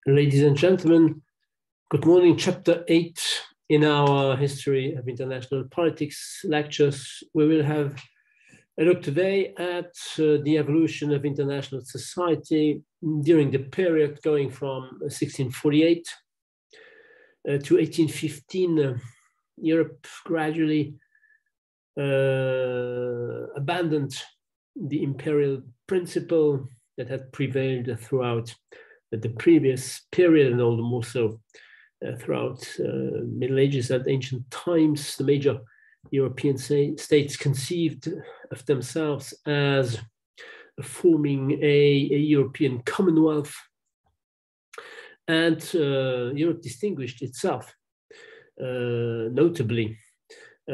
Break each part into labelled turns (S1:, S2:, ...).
S1: Ladies and gentlemen, good morning. Chapter 8 in our History of International Politics lectures. We will have a look today at the evolution of international society during the period going from 1648 to 1815. Europe gradually abandoned the imperial principle that had prevailed throughout the previous period, and all the more so throughout Middle Ages and ancient times. The major European states conceived of themselves as forming a European Commonwealth, and Europe distinguished itself notably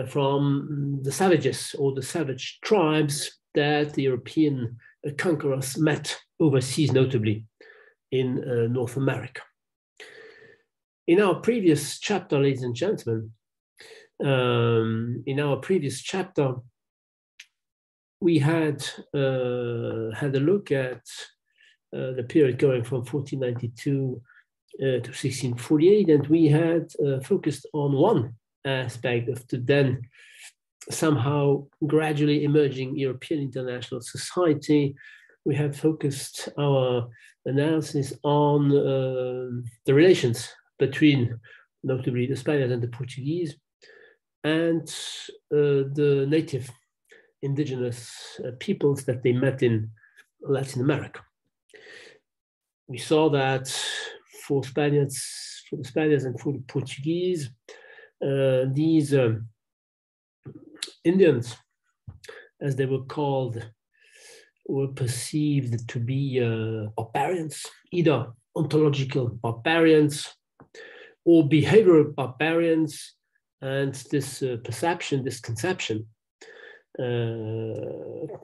S1: from the savages or the savage tribes that the European conquerors met overseas, notably in North America. In our previous chapter, ladies and gentlemen, we had a look at the period going from 1492 to 1648, and we had focused on one aspect of the then somehow gradually emerging European international society. We had focused our analysis on the relations between notably the Spaniards and the Portuguese and the native indigenous peoples that they met in Latin America. We saw that for the Spaniards and for the Portuguese, these Indians, as they were called, were perceived to be barbarians, either ontological barbarians or behavioral barbarians. And this perception, this conception,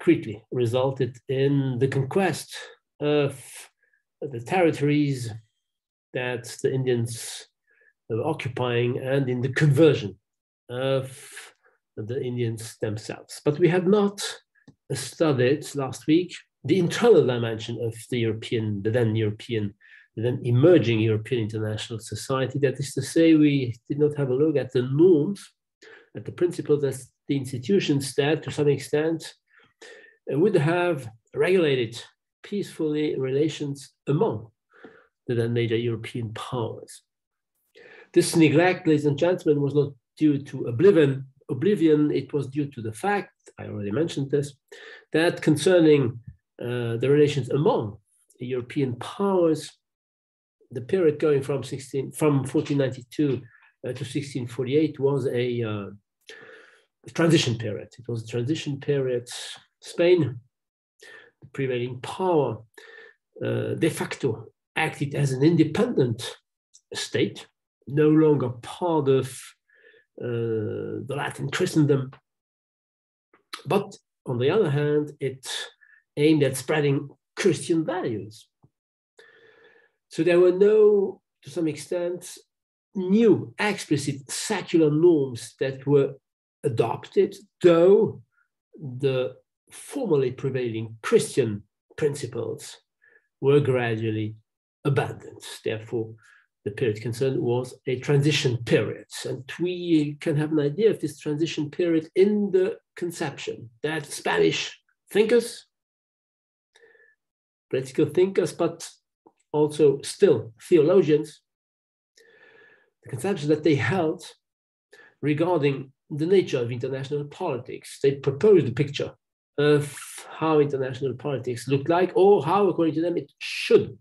S1: quickly resulted in the conquest of the territories that the Indians were occupying and in the conversion of the Indians themselves. But we had not studied last week the internal dimension of the then emerging European international society. That is to say, we did not have a look at the norms, at the principles, at the institutions that, to some extent, would have regulated peacefully relations among the then major European powers. This neglect, ladies and gentlemen, was not due to oblivion. It was due to the fact, I already mentioned this, that concerning the relations among the European powers, the period going from 1492 to 1648 was a transition period. It was a transition period. Spain, the prevailing power, de facto acted as an independent state, no longer part of the Latin Christendom. But on the other hand, it aimed at spreading Christian values. So there were no, to some extent, new explicit secular norms that were adopted, though the formerly prevailing Christian principles were gradually abandoned. Therefore, the period concerned was a transition period. And we can have an idea of this transition period in the conception that Spanish thinkers, political thinkers, but also still theologians, the conception that they held regarding the nature of international politics. They proposed a picture of how international politics looked like, or how, according to them, it should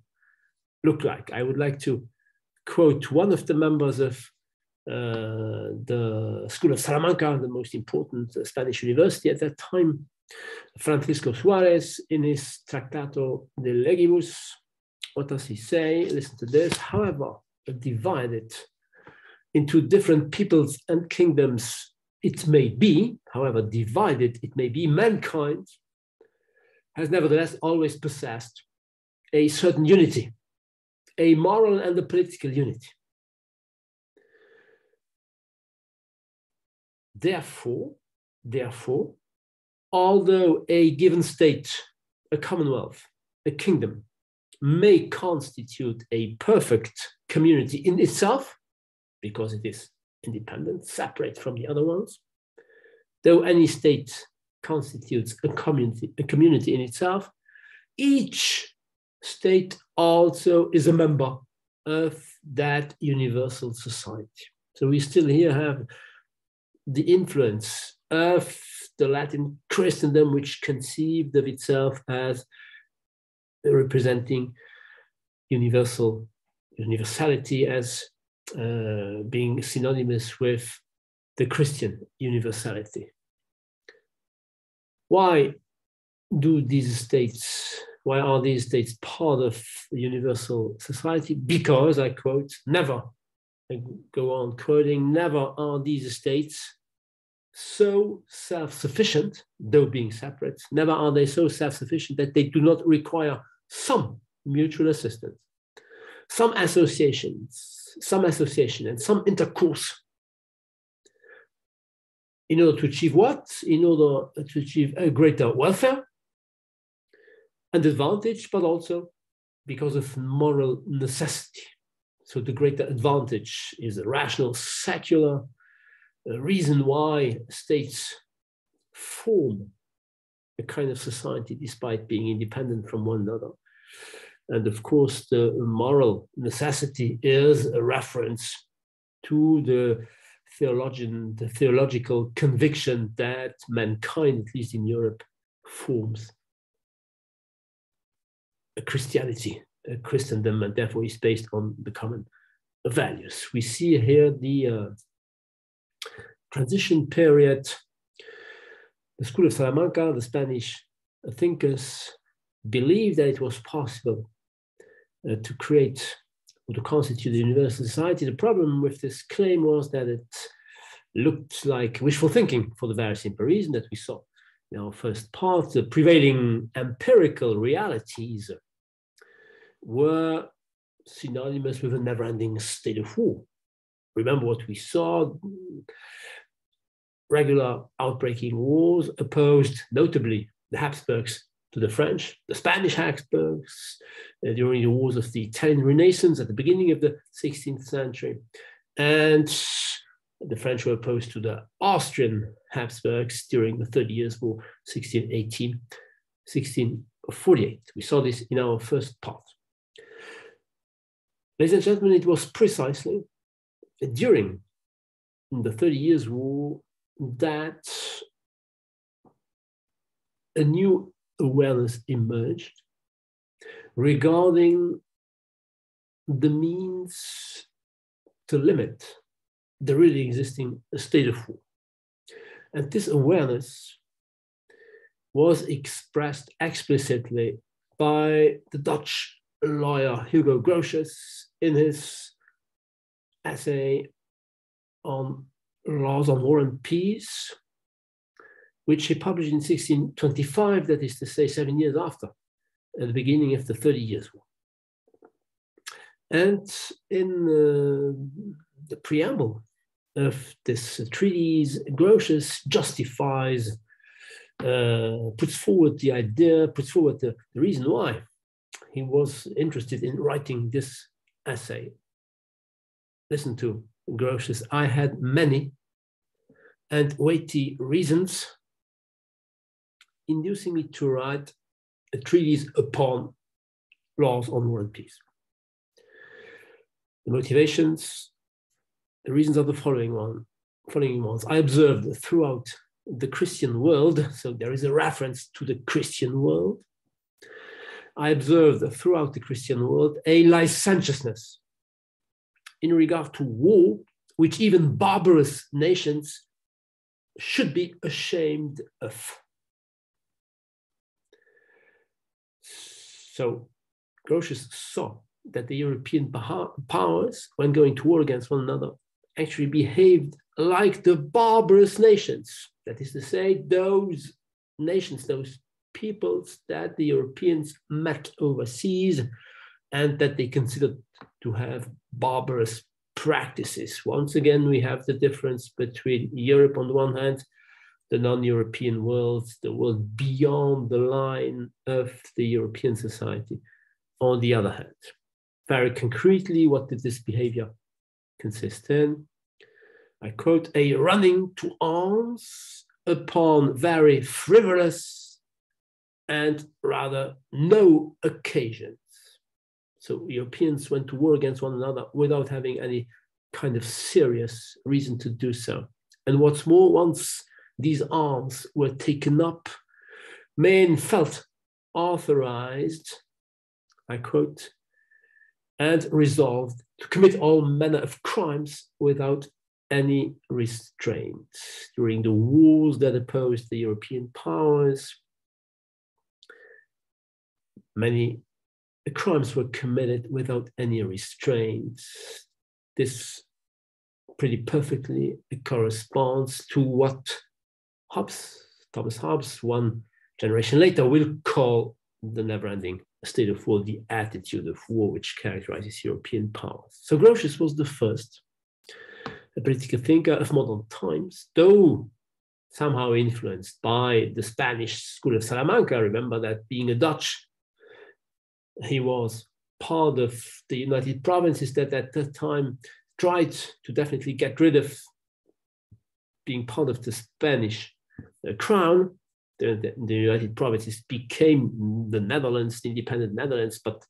S1: look like. I would like to quote one of the members of the School of Salamanca, the most important Spanish university at that time, Francisco Suarez, in his Tractato de Legibus. What does he say? Listen to this. However divided into different peoples and kingdoms it may be, mankind has nevertheless always possessed a certain unity, a moral and a political unity. Therefore, although a given state, a commonwealth, a kingdom, may constitute a perfect community in itself, because it is independent, separate from the other ones. Though any state constitutes a community in itself, each state also is a member of that universal society. So we still here have the influence of the Latin Christendom, which conceived of itself as representing universality, as being synonymous with the Christian universality. Why are these states part of the universal society? Because, I quote, never, I go on quoting, never are these states so self-sufficient, though being separate, never are they so self-sufficient that they do not require some mutual assistance, some association and some intercourse. In order to achieve what? In order to achieve a greater welfare and advantage, but also because of moral necessity. So the greater advantage is a rational, secular reason why states form a kind of society despite being independent from one another. And of course, the moral necessity is a reference to the theological conviction that mankind, at least in Europe, forms a Christianity, a Christendom, and therefore is based on the common values. We see here the transition period. The school of Salamanca, the Spanish thinkers, believed that it was possible to create or to constitute a universal society. The problem with this claim was that it looked like wishful thinking for the very simple reason that we saw in our first part. The prevailing empirical realities were synonymous with a never-ending state of war. Remember what we saw: regular outbreaking wars opposed notably the Habsburgs to the French, the Spanish Habsburgs during the wars of the Italian Renaissance at the beginning of the 16th century, and the French were opposed to the Austrian Habsburgs during the 30 Years' War, 1618, 1648. We saw this in our first part. Ladies and gentlemen, it was precisely during the 30 Years' War that a new awareness emerged regarding the means to limit the really existing state of war. And this awareness was expressed explicitly by the Dutch lawyer Hugo Grotius in his essay on Laws on War and Peace, which he published in 1625, that is to say 7 years after, at the beginning of the 30 Years' War. And in the preamble of this treatise, Grotius justifies, puts forward the reason why he was interested in writing this essay. Listen to Grotius: "I had many and weighty reasons inducing me to write a treatise upon laws on war and peace. The motivations, the reasons are the following ones. I observed throughout the Christian world," so there is a reference to the Christian world. "I observed throughout the Christian world a licentiousness in regard to war, which even barbarous nations should be ashamed of." So Grotius saw that the European powers, when going to war against one another, actually behaved like the barbarous nations. That is to say, those nations, those peoples that the Europeans met overseas and that they considered to have barbarous practices. Once again, we have the difference between Europe on the one hand, the non-European world, the world beyond the line of the European society on the other hand. Very concretely, what did this behavior consist in? I quote, a running to arms upon very frivolous and rather no occasions. So Europeans went to war against one another without having any kind of serious reason to do so. And what's more, once these arms were taken up, men felt authorized, I quote, and resolved to commit all manner of crimes without any restraint. During the wars that opposed the European powers, many crimes were committed without any restraint. This pretty perfectly corresponds to what Thomas Hobbes, one generation later, will call the never-ending state of war, the attitude of war, which characterizes European powers. So Grotius was the first a political thinker of modern times, though somehow influenced by the Spanish school of Salamanca. Remember that being a Dutch, he was part of the United Provinces that at that time tried to definitely get rid of being part of the Spanish crown. The United Provinces became the Netherlands, the independent Netherlands, but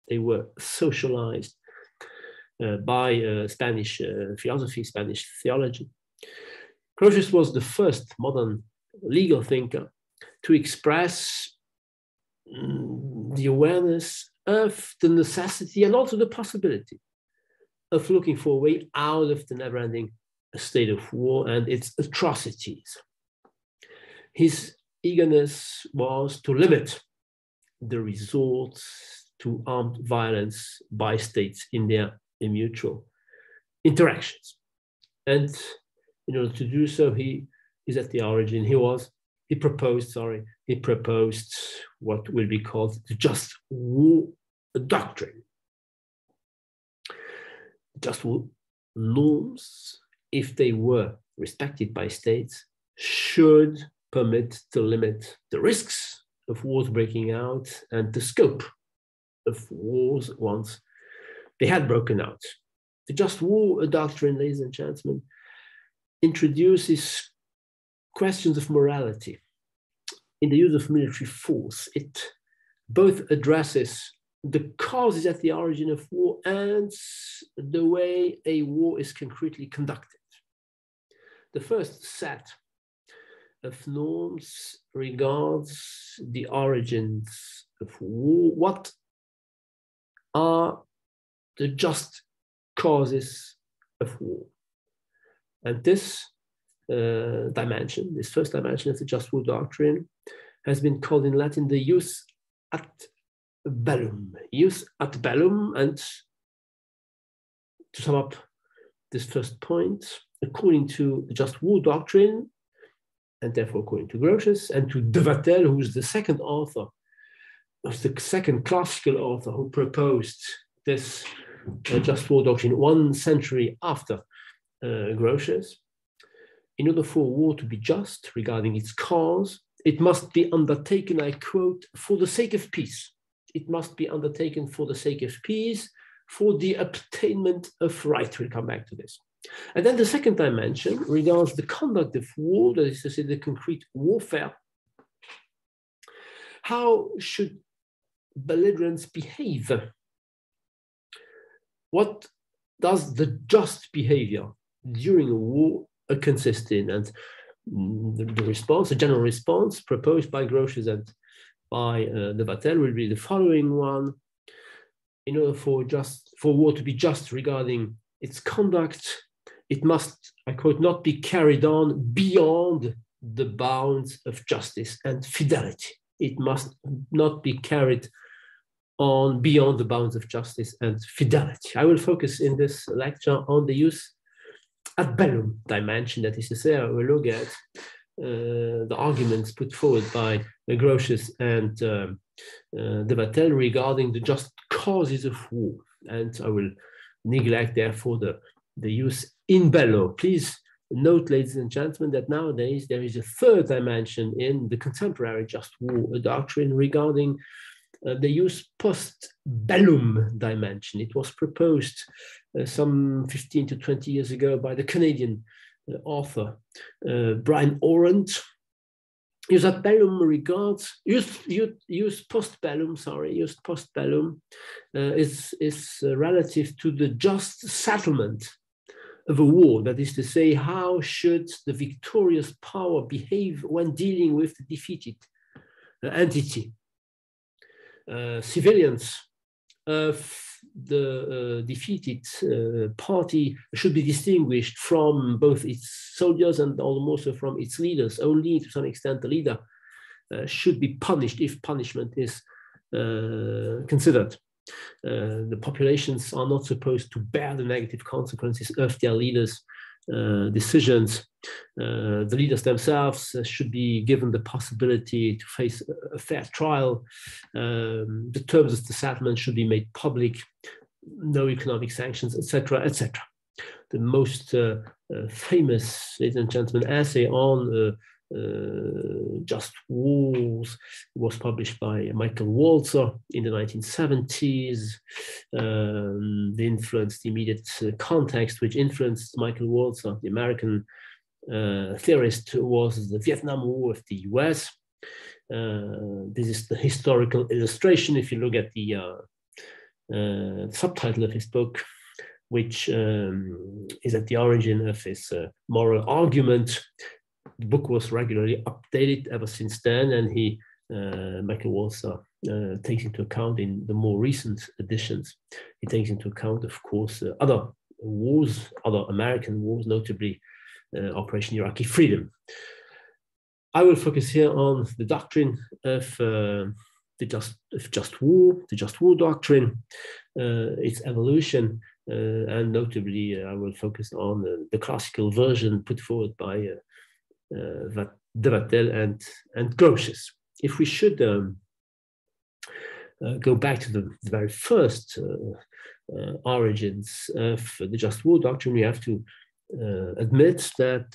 S1: they were socialized by Spanish philosophy, Spanish theology. Grotius was the first modern legal thinker to express the awareness of the necessity and also the possibility of looking for a way out of the never-ending state of war and its atrocities. His eagerness was to limit the resort to armed violence by states in their mutual interactions. And in order to do so, he is at the origin. He proposed what will be called the just war doctrine. Just war norms, if they were respected by states, should permit to limit the risks of wars breaking out and the scope of wars once they had broken out. The just war doctrine, ladies and gentlemen, introduces questions of morality in the use of military force. It both addresses the causes at the origin of war and the way a war is concretely conducted. The first set of norms regards the origins of war. What are the just causes of war? And this dimension, this first dimension of the just war doctrine, has been called in Latin the jus ad bellum. Jus ad bellum, and to sum up this first point, according to the just war doctrine, and therefore according to Grotius and to de Wattel, who is the second author, was the second classical author who proposed this just war doctrine 1 century after Grotius. In order for war to be just regarding its cause, it must be undertaken, I quote, for the sake of peace. It must be undertaken for the sake of peace, for the obtainment of right. We'll come back to this. And then the second dimension regards the conduct of war, that is to say, the concrete warfare. How should belligerents behave? What does the just behavior during a war consist in? And the response, the general response proposed by Grotius and by de Wattel will be the following one. In order for war to be just regarding its conduct, it must, I quote, not be carried on beyond the bounds of justice and fidelity. It must not be carried on beyond the bounds of justice and fidelity. I will focus in this lecture on the jus ad bellum dimension, that is to say, I will look at the arguments put forward by Grotius and de Wattel regarding the just causes of war. And I will neglect, therefore, the jus in bello. Please note, ladies and gentlemen, that nowadays there is a third dimension in the contemporary just war doctrine regarding they use post-bellum dimension. It was proposed some 15 to 20 years ago by the Canadian author Brian Orant. Use post-bellum is relative to the just settlement of a war. That is to say, how should the victorious power behave when dealing with the defeated entity? Civilians of the defeated party should be distinguished from both its soldiers and also from its leaders. Only to some extent the leader should be punished if punishment is considered. The populations are not supposed to bear the negative consequences of their leaders' decisions. The leaders themselves should be given the possibility to face a fair trial. The terms of the settlement should be made public, no economic sanctions, etc., etc. The most famous, ladies and gentlemen, essay on just wars was published by Michael Walzer in the 1970s. The influenced immediate context which influenced Michael Walzer, the American theorist, was the Vietnam War of the US. This is the historical illustration. If you look at the subtitle of his book, which is at the origin of his moral argument. The book was regularly updated ever since then, and Michael Walzer takes into account in the more recent editions, he takes into account, of course, other wars, other American wars, notably Operation Iraqi Freedom. I will focus here on the doctrine of the just war doctrine, its evolution, and notably I will focus on the classical version put forward by de Wattel and Grotius. If we should go back to the very first origins of the just war doctrine, we have to admit that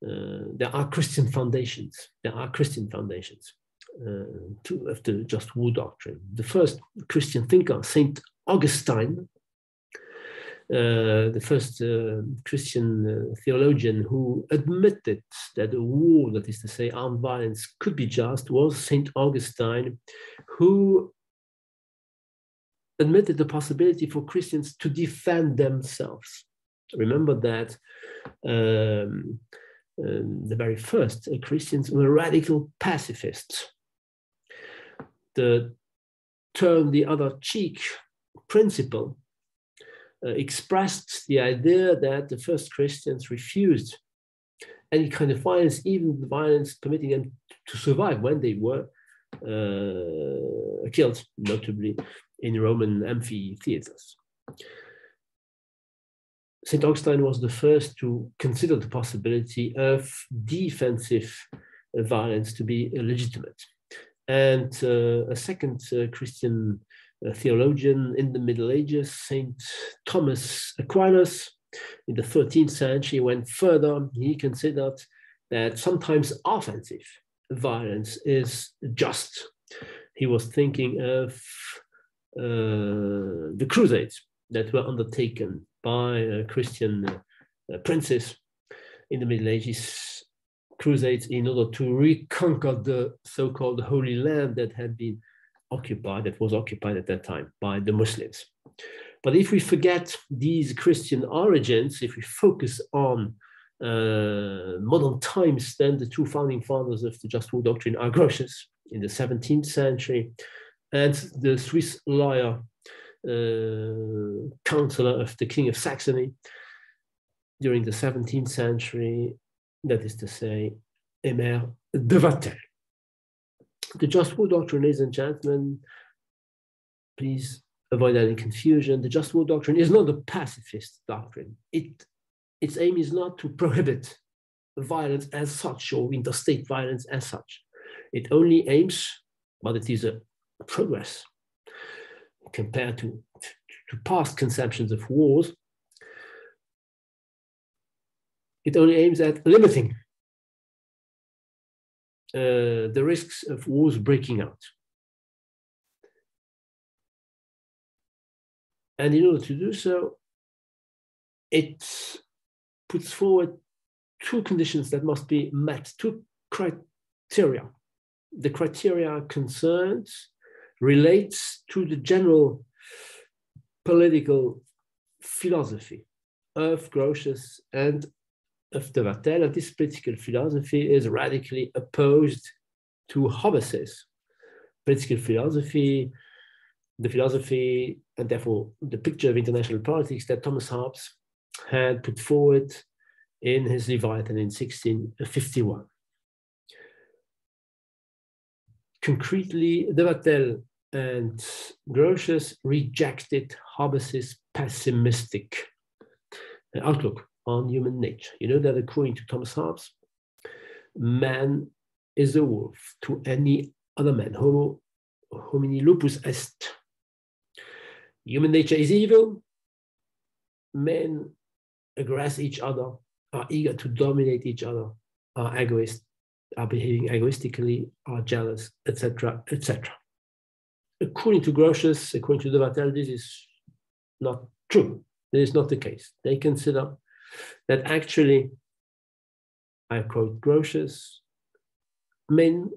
S1: there are Christian foundations. There are Christian foundations of the just war doctrine. The first Christian thinker, Saint Augustine, the first Christian theologian who admitted that a war, that is to say armed violence, could be just, was Saint Augustine, who admitted the possibility for Christians to defend themselves. Remember that the very first Christians were radical pacifists. The turn the other cheek principle expressed the idea that the first Christians refused any kind of violence, even the violence permitting them to survive when they were killed, notably in Roman amphitheaters. St. Augustine was the first to consider the possibility of defensive violence to be legitimate. And a second Christian theologian in the Middle Ages, St. Thomas Aquinas, in the 13th century, went further. He considered that sometimes offensive violence is just. He was thinking of the Crusades that were undertaken by Christian princes in the Middle Ages, crusades in order to reconquer the so-called Holy Land that had been occupied, that was occupied at that time by the Muslims. But if we forget these Christian origins, if we focus on modern times, then the two founding fathers of the just war doctrine are Grotius in the 17th century and the Swiss lawyer, counselor of the King of Saxony during the 17th century, that is to say, Aimé de Wattel. The just war doctrine, ladies and gentlemen, please avoid any confusion. The just war doctrine is not a pacifist doctrine. Its aim is not to prohibit violence as such or interstate violence as such. It only aims, but it is a progress compared to past conceptions of wars. It only aims at limiting the risks of wars breaking out. And in order to do so, it puts forward two conditions that must be met, two criteria. The criteria concerned relates to the general political philosophy of Grotius and of de Vattel, and this political philosophy is radically opposed to Hobbes's political philosophy, the philosophy, and therefore the picture of international politics that Thomas Hobbes had put forward in his Leviathan in 1651. Concretely, de Vattel and Grotius rejected Hobbes's pessimistic outlook on human nature. You know that according to Thomas Hobbes, man is a wolf to any other man. Homo homini lupus est. Human nature is evil. Men aggress each other, are eager to dominate each other, are egoist, are behaving egoistically, are jealous, etc., etc. According to Grotius, according to de Vattel, this is not true. This is not the case. They consider that actually, I quote Grotius, men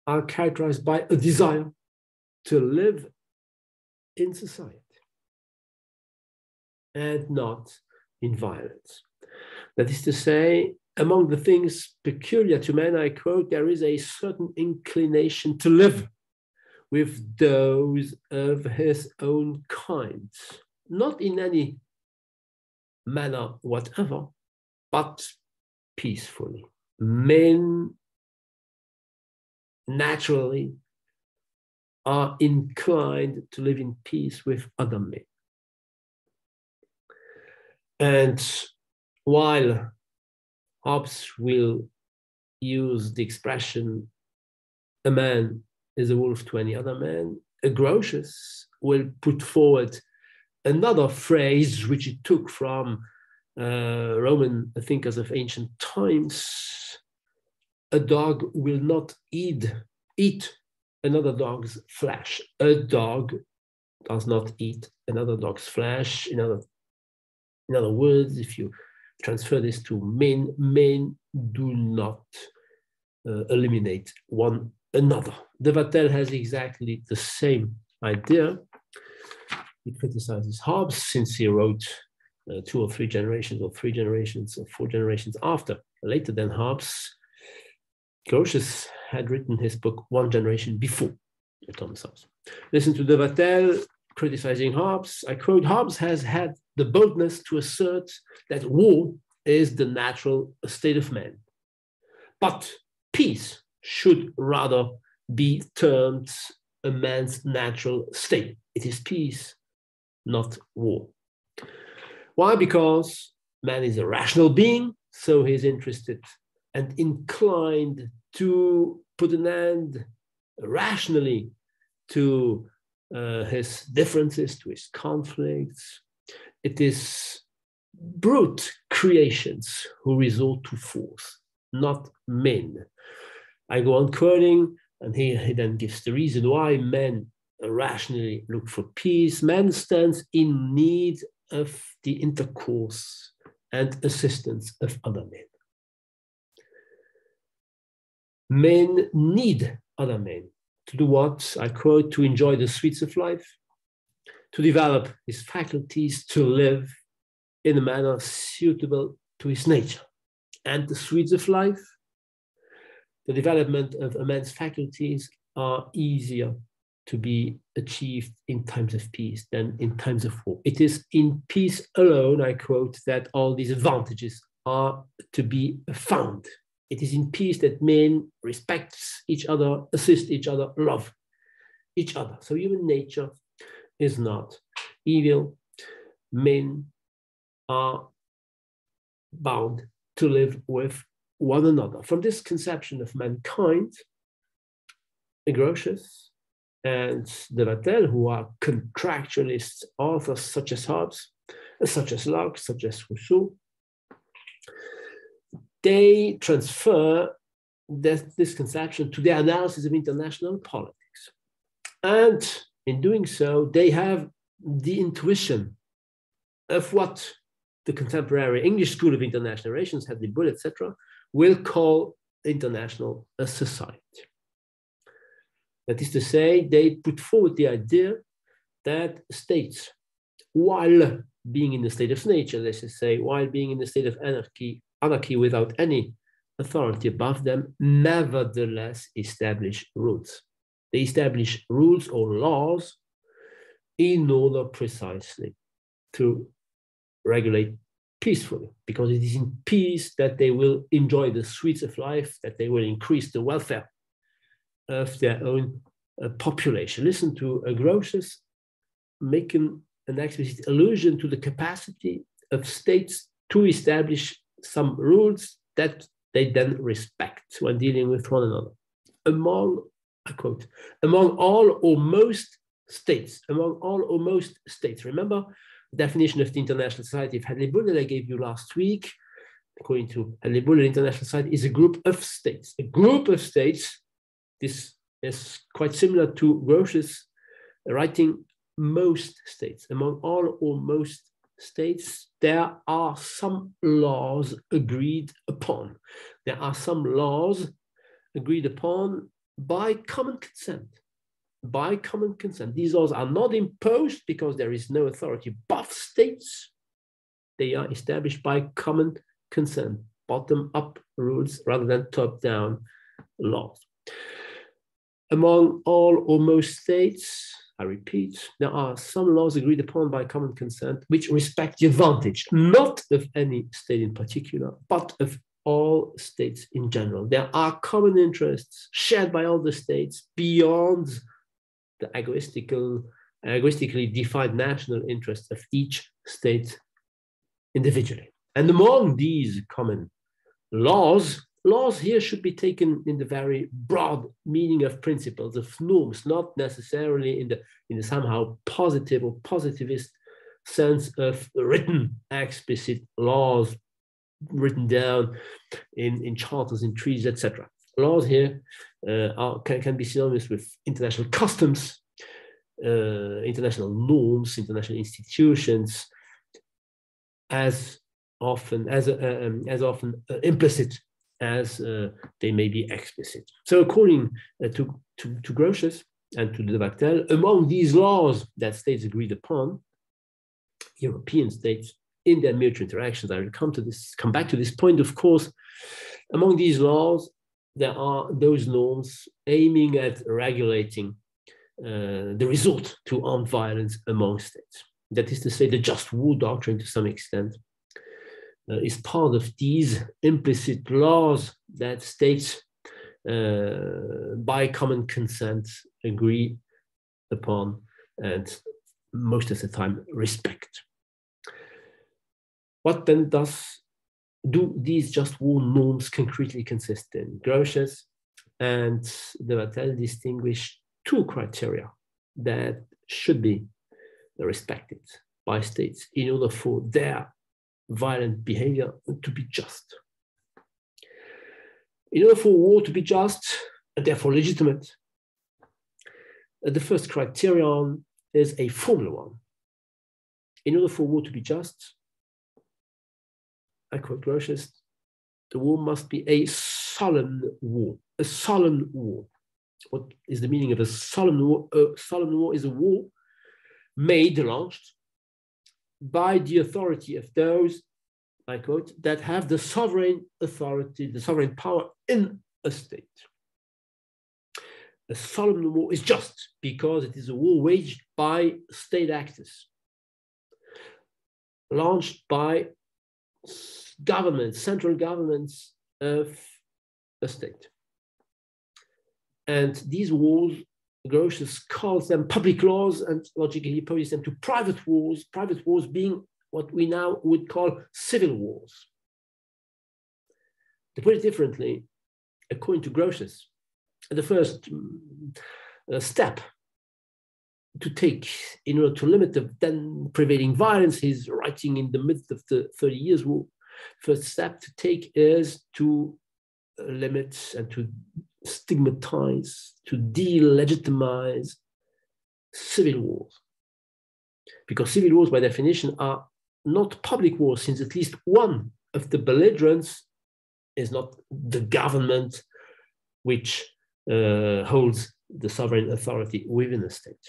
S1: are characterized by a desire to live in society and not in violence. That is to say, among the things peculiar to man, I quote, there is a certain inclination to live with those of his own kind, not in any manner whatever, but peacefully. Men naturally are inclined to live in peace with other men. And while Hobbes will use the expression, a man is a wolf to any other man, Grotius will put forward another phrase which he took from Roman thinkers of ancient times. A dog will not eat another dog's flesh. A dog does not eat another dog's flesh. In other words, if you transfer this to men, men do not eliminate one another. De Vattel has exactly the same idea. He criticizes Hobbes since he wrote 2 or 3 generations, or 3 generations, or 4 generations later than Hobbes. Grotius had written his book 1 generation before Thomas Hobbes. Listen to de Vattel criticizing Hobbes. I quote, Hobbes has had the boldness to assert that war is the natural state of man. But peace should rather be termed a man's natural state. It is peace, not war. Why? Because man is a rational being, so he's interested and inclined to put an end rationally to his differences, to his conflicts. It is brute creations who resort to force, not men. I go on quoting, and he then gives the reason why men rationally look for peace. Man stands in need of the intercourse and assistance of other men. Men need other men to do what? I quote, to enjoy the sweets of life, to develop his faculties, to live in a manner suitable to his nature. And the sweets of life, the development of a man's faculties, are easier to be achieved in times of peace than in times of war. It is in peace alone, I quote, that all these advantages are to be found. It is in peace that men respect each other, assist each other, love each other. So human nature is not evil. Men are bound to live with one another. From this conception of mankind, Grotius and de Vattel, who are contractualist authors such as Hobbes, such as Locke, such as Rousseau, they transfer this conception to their analysis of international politics. And in doing so, they have the intuition of what the contemporary English school of international relations, Hadley Bull, etc., will call international society. That is to say, they put forward the idea that states, while being in the state of nature, let's just say, while being in the state of anarchy without any authority above them, nevertheless establish rules. They establish rules or laws in order precisely to regulate peacefully, because it is in peace that they will enjoy the sweets of life, that they will increase the welfare of their own population. Listen to Grotius making an explicit allusion to the capacity of states to establish some rules that they then respect when dealing with one another. Among, I quote, among all or most states, remember the definition of the International Society of Hadley Bull that I gave you last week. According to Hadley Bull, an international society is a group of states. A group of states, this is quite similar to Grotius writing most states. Among all or most states, there are some laws agreed upon. There are some laws agreed upon by common consent. By common consent. These laws are not imposed because there is no authority above states. They are established by common consent, bottom-up rules rather than top-down laws. Among all or most states, I repeat, there are some laws agreed upon by common consent which respect the advantage, not of any state in particular, but of all states in general. There are common interests shared by all the states beyond the egoistically defined national interests of each state individually. And among these common laws here should be taken in the very broad meaning of principles, of norms, not necessarily in the somehow positive or positivist sense of written explicit laws written down in charters, in treaties, etc. Laws here can be synonymous with international customs, international norms, international institutions, as often implicit as they may be explicit. So according to Grotius and to de Wachtel, among these laws that states agreed upon, European states in their mutual interactions, I will come back to this point, of course, among these laws, there are those norms aiming at regulating the resort to armed violence among states. That is to say, the just war doctrine to some extent is part of these implicit laws that states by common consent agree upon and most of the time respect. What then do these just war norms concretely consist in? Grotius and de Wachtel distinguish two criteria that should be respected by states in order for their violent behavior to be just. In order for war to be just and therefore legitimate, the first criterion is a formal one. In order for war to be just, I quote Grotius, the war must be a solemn war. A solemn war. What is the meaning of a solemn war? A solemn war is a war launched by the authority of those, I quote, that have the sovereign authority, the sovereign power in a state. A solemn war is just because it is a war waged by state actors, launched by governments, central governments of a state. And these wars, Grotius calls them public laws, and logically he opposes them to private wars being what we now would call civil wars. To put it differently, according to Grotius, the first step to take in order to limit the then prevailing violence, he's writing in the midst of the 30 Years' War, first step to take is to limit and to stigmatize, to delegitimize civil wars. because civil wars by definition are not public wars, since at least one of the belligerents is not the government which holds the sovereign authority within a state.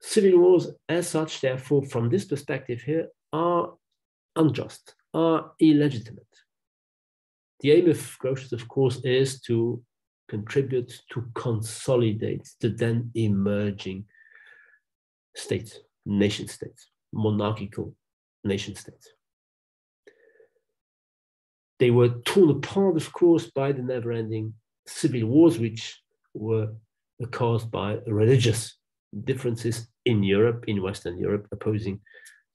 S1: Civil wars as such, therefore, from this perspective here, are unjust, are illegitimate. The aim of Grotius, of course, is to contribute to consolidate the then emerging states, nation states, monarchical nation states. They were torn apart, of course, by the never-ending civil wars, which were caused by religious differences in Europe, in Western Europe, opposing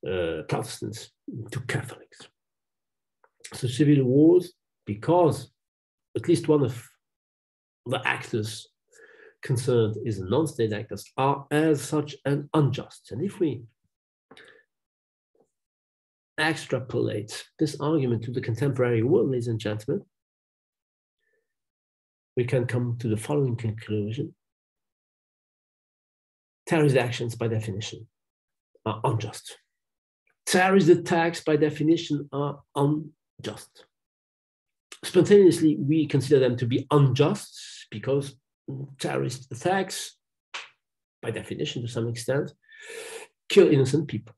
S1: Protestants to Catholics. So civil wars, because at least one of the actors concerned is a non-state actors, are as such an unjust. And if we extrapolate this argument to the contemporary world, ladies and gentlemen, we can come to the following conclusion. Terrorist actions, by definition, are unjust. Terrorist attacks, by definition, are unjust. Spontaneously, we consider them to be unjust because terrorist attacks, by definition, to some extent, kill innocent people.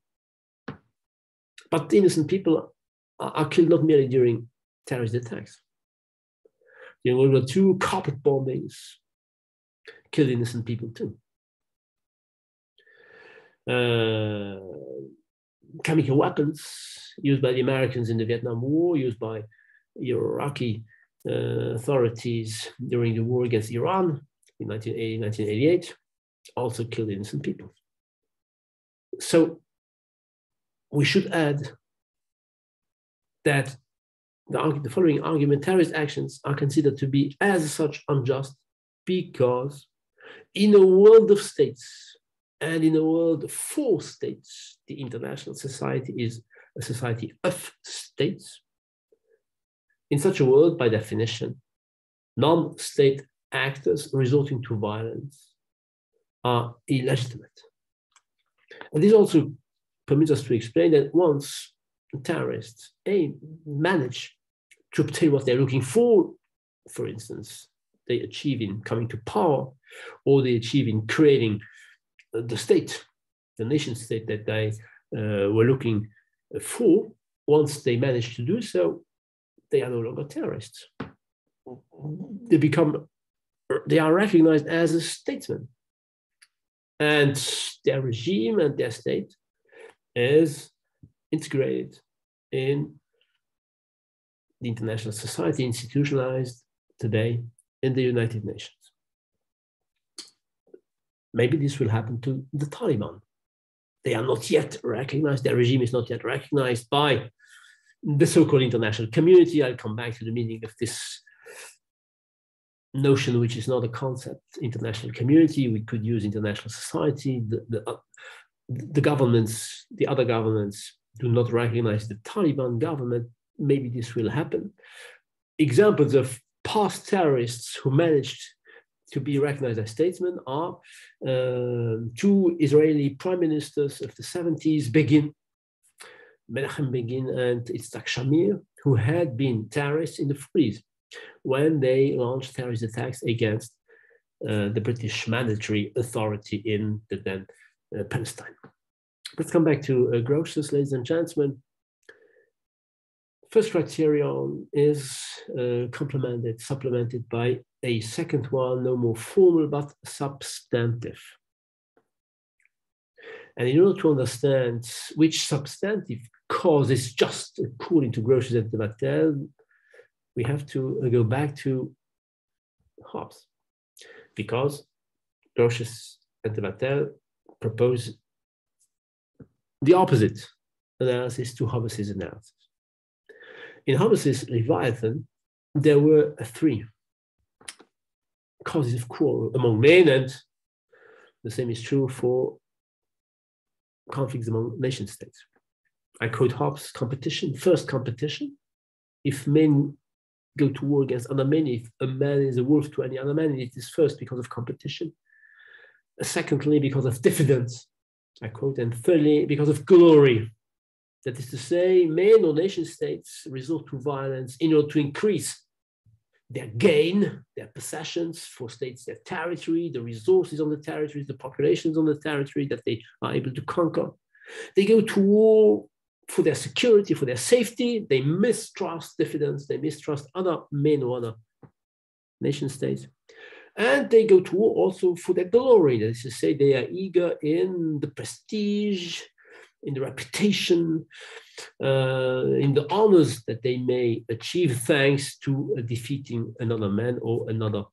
S1: But innocent people are killed not merely during terrorist attacks. During World War II, carpet bombings killed innocent people too. Chemical weapons used by the Americans in the Vietnam War, used by Iraqi authorities during the war against Iran in 1980, 1988, also killed innocent people. So we should add that the following argument: terrorist actions are considered to be as such unjust because in a world of states and in a world for states, the international society is a society of states. In such a world, by definition, non-state actors resorting to violence are illegitimate. And this also permits us to explain that once terrorists manage to obtain what they're looking for instance, they achieve in coming to power, or they achieve in creating the state, the nation state that they were looking for, once they manage to do so, they are no longer terrorists. They are recognized as a statesman. And their regime and their state is integrated in the international society, institutionalized today in the United Nations. Maybe this will happen to the Taliban. They are not yet recognized, their regime is not yet recognized by the so-called international community. I'll come back to the meaning of this notion, which is not a concept, international community. We could use international society. The governments, the other governments do not recognize the Taliban government. Maybe this will happen. Examples of past terrorists who managed to be recognized as statesmen are two Israeli prime ministers of the 70s, Menachem Begin and Yitzhak Shamir, who had been terrorists in the 40s when they launched terrorist attacks against the British mandatory authority in the then Palestine. Let's come back to Grotius, ladies and gentlemen. First criterion is supplemented by a second one, no more formal, but substantive. And in order to understand which substantive cause is just according to Grotius and de Vattel, we have to go back to Hobbes, because Grotius and de Vattel propose the opposite analysis to Hobbes' analysis. In Hobbes' Leviathan, there were three causes of quarrel among men, and the same is true for conflicts among nation states. I quote Hobbes: competition, first competition. If men go to war against other men, if a man is a wolf to any other man, it is first because of competition. Secondly, because of diffidence I quote, and thirdly, because of glory. That is to say, men or nation states resort to violence in order to increase their gain, their possessions, for states, their territory, the resources on the territories, the populations on the territory that they are able to conquer. They go to war for their security, for their safety. They mistrust diffidence. They mistrust other men or other nation states. And they go to war also for their glory. That is to say, they are eager in the prestige, in the reputation, in the honors that they may achieve thanks to defeating another man or another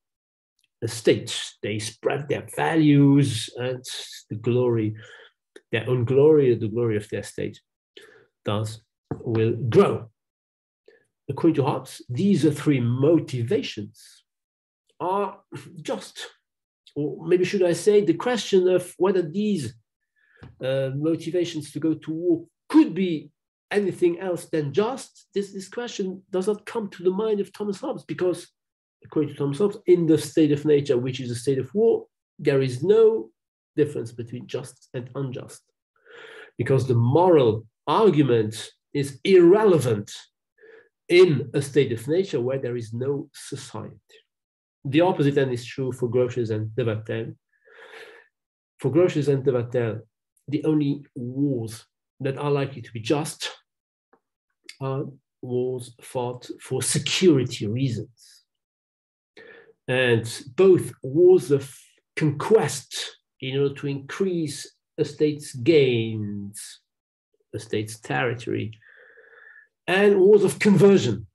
S1: state. They spread their values and the glory, their own glory, the glory of their state, thus will grow. According to Hobbes, these three motivations are just, or maybe should I say, the question of whether these motivations to go to war could be anything else than just, this question does not come to the mind of Thomas Hobbes, because according to Thomas Hobbes, in the state of nature, which is a state of war, there is no difference between just and unjust, because the moral argument is irrelevant in a state of nature where there is no society. The opposite then is true for Grotius and de Wattel. For Grotius and de Wattel, the only wars that are likely to be just are wars fought for security reasons. And both wars of conquest in order to increase a state's gains, a state's territory, and wars of conversion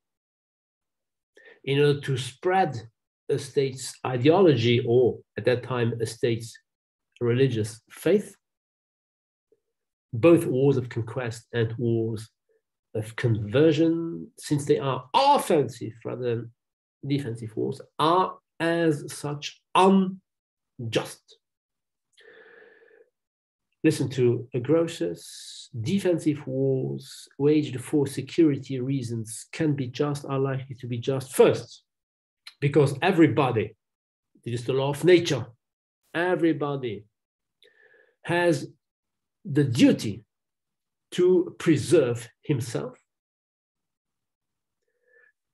S1: in order to spread a state's ideology, or at that time, a state's religious faith. Both wars of conquest and wars of conversion, since they are offensive rather than defensive wars, are as such unjust. Listen to Grotius. Defensive wars waged for security reasons can be just, are likely to be just. First, because everybody, it is the law of nature, everybody has the duty to preserve himself.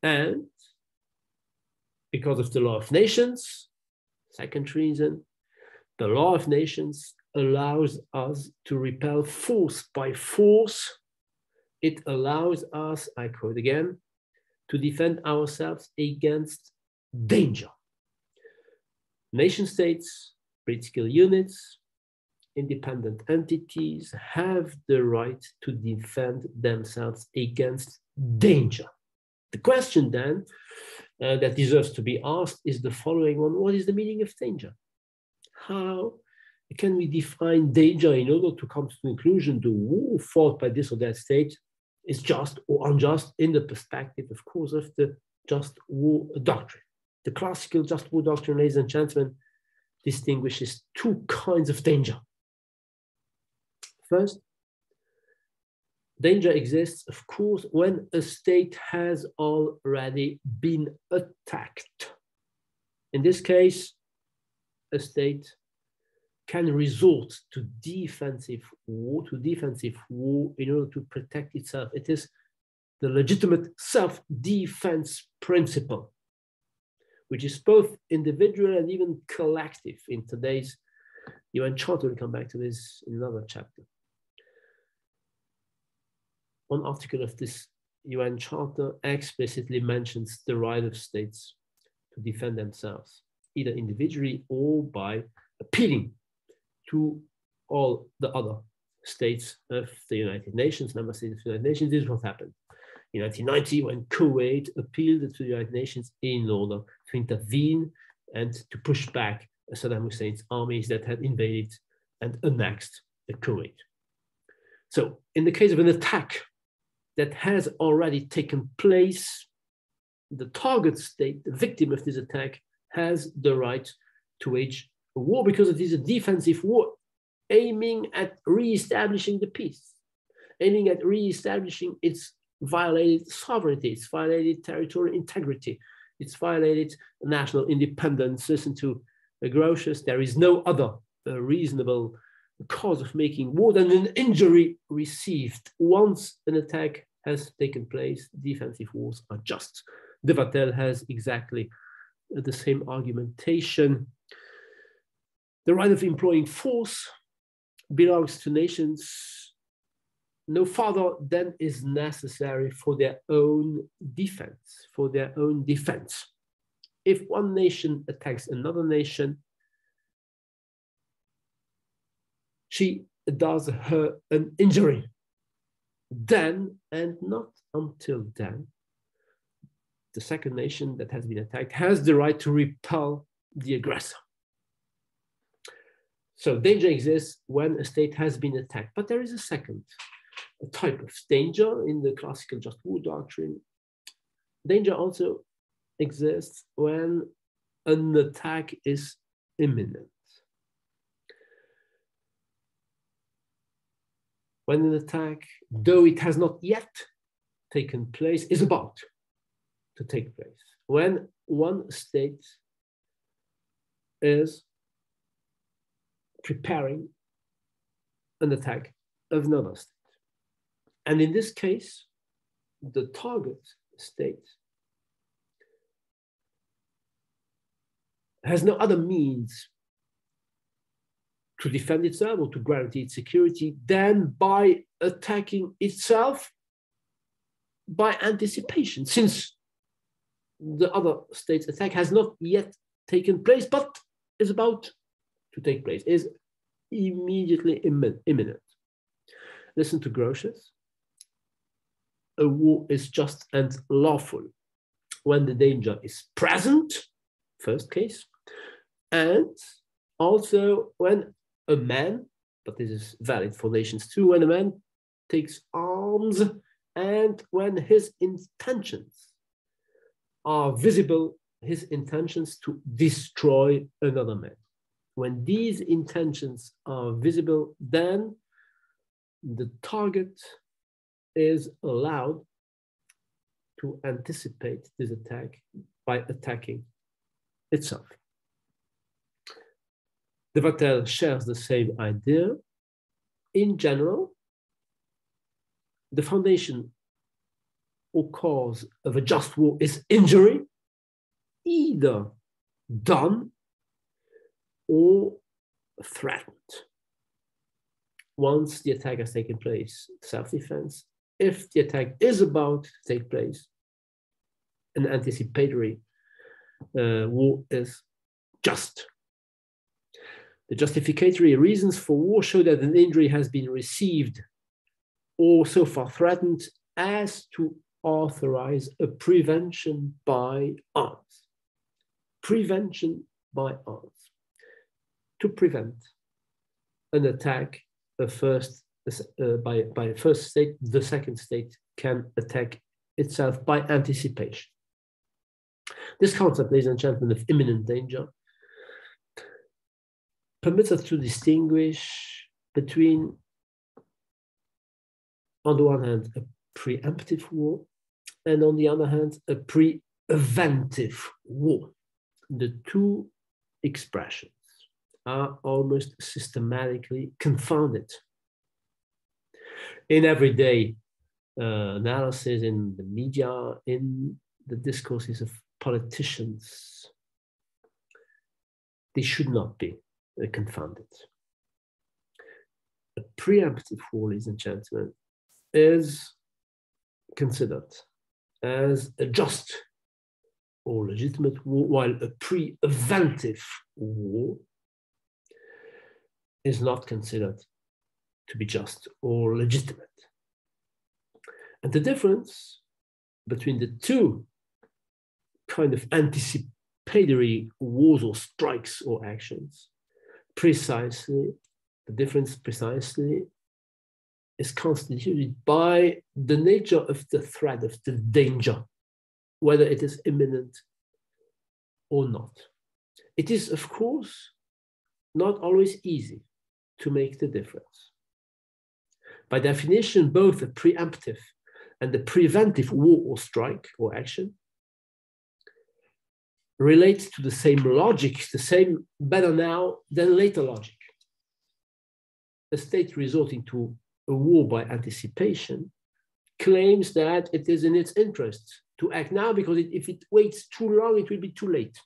S1: And because of the law of nations, second reason, the law of nations allows us to repel force by force. It allows us, I quote again, to defend ourselves against danger. Nation states, political units, independent entities have the right to defend themselves against danger. The question then that deserves to be asked is the following one: what is the meaning of danger? How can we define danger in order to come to the conclusion the war fought by this or that state is just or unjust in the perspective, of course, of the just war doctrine? The classical just war doctrine, ladies and gentlemen, distinguishes two kinds of danger. First, danger exists, of course, when a state has already been attacked. In this case, a state can resort to defensive war in order to protect itself. It is the legitimate self-defense principle, which is both individual and even collective in today's UN Charter. We'll come back to this in another chapter. One article of this UN Charter explicitly mentions the right of states to defend themselves, either individually or by appealing to all the other states of the United Nations, member states of the United Nations. This is what happened in 1990 when Kuwait appealed to the United Nations in order to intervene and to push back Saddam Hussein's armies that had invaded and annexed Kuwait. So in the case of an attack that has already taken place, the target state, the victim of this attack, has the right to wage a war because it is a defensive war aiming at re-establishing the peace, aiming at re-establishing its violated sovereignty, its violated territorial integrity, its violated national independence. Listen to Grotius, there is no other reasonable the cause of making war than an injury received. Once an attack has taken place, defensive wars are just. De Vattel has exactly the same argumentation. The right of employing force belongs to nations no farther than is necessary for their own defense, If one nation attacks another nation, she does her an injury. Then, and not until then, the second nation that has been attacked has the right to repel the aggressor. So danger exists when a state has been attacked, but there is a second type of danger in the classical just war doctrine. Danger also exists when an attack is imminent. When an attack, though it has not yet taken place, is about to take place. When one state is preparing an attack of another state. And in this case, the target state has no other means to defend itself or to guarantee its security than by attacking itself by anticipation, since the other state's attack has not yet taken place, but is about to take place, is immediately imminent. Listen to Grotius. A war is just and lawful when the danger is present, first case, and also when a man, but this is valid for nations too, when a man takes arms and when his intentions are visible, his intentions to destroy another man. When these intentions are visible, then the target is allowed to anticipate this attack by attacking itself. De Vattel shares the same idea. In general, the foundation or cause of a just war is injury, either done or threatened. Once the attack has taken place, self-defense. If the attack is about to take place, an anticipatory war is just. The justificatory reasons for war show that an injury has been received or so far threatened as to authorize a prevention by arms. Prevention by arms. To prevent an attack by a first state, the second state can attack itself by anticipation. This concept, ladies and gentlemen, of imminent danger permits us to distinguish between, on the one hand, a preemptive war, and on the other hand, a preventive war. The two expressions are almost systematically confounded. In everyday analysis, in the media, in the discourses of politicians, they should not be confounded. A preemptive war, ladies and gentlemen, is considered as a just or legitimate war, while a preventive war is not considered to be just or legitimate. And the difference between the two kind of anticipatory wars or strikes or actions, the difference is constituted by the nature of the threat, of the danger, whether it is imminent or not. It is, of course, not always easy to make the difference. By definition, both the preemptive and the preventive war or strike or action relate to the same logic, the same better now than later logic. a state resorting to a war by anticipation claims that it is in its interest to act now, because if it waits too long, it will be too late.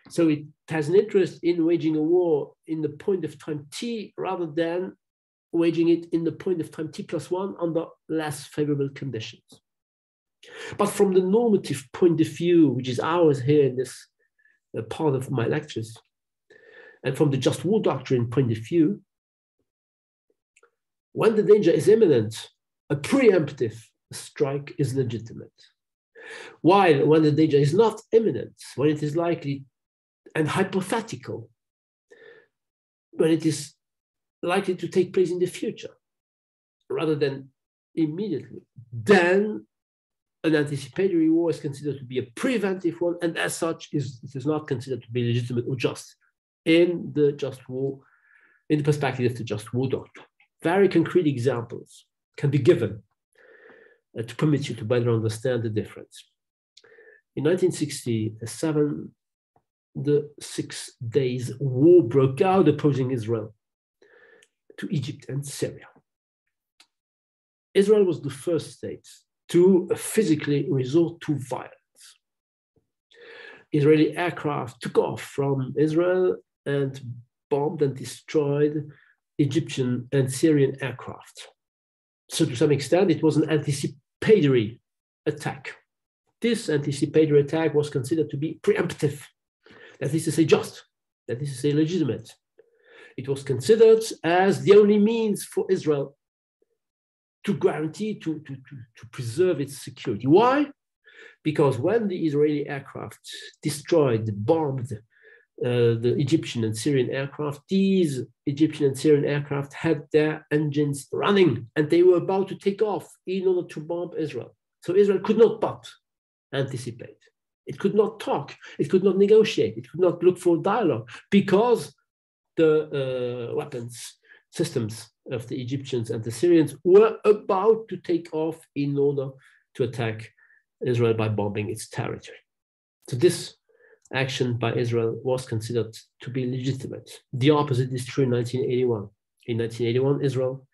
S1: So it has an interest in waging a war in the point of time t rather than waging it in the point of time t+1 under less favorable conditions. But from the normative point of view, which is ours here in this part of my lectures, and from the just war doctrine point of view, when the danger is imminent, a preemptive strike is legitimate. While when the danger is not imminent, when it is likely and hypothetical, when it is likely to take place in the future, rather than immediately, then an anticipatory war is considered to be a preventive one, and as such, it is not considered to be legitimate or just in the just war, in the perspective of the just war doctrine. Very concrete examples can be given to permit you to better understand the difference. In 1967, the 6 Days War broke out opposing Israel to Egypt and Syria. Israel was the first state to physically resort to violence. Israeli aircraft took off from Israel and bombed and destroyed Egyptian and Syrian aircraft. So to some extent, it was an anticipatory attack. This anticipatory attack was considered to be preemptive, that is to say just, that is to say legitimate. It was considered as the only means for Israel to guarantee, to preserve its security. Why? Because when the Israeli aircraft destroyed, bombed the Egyptian and Syrian aircraft, these Egyptian and Syrian aircraft had their engines running and they were about to take off in order to bomb Israel. So Israel could not but anticipate. It could not talk. It could not negotiate. It could not look for dialogue because the weapons systems of the Egyptians and the Syrians were about to take off in order to attack Israel by bombing its territory. So this action by Israel was considered to be legitimate. The opposite is true in 1981. In 1981, Israel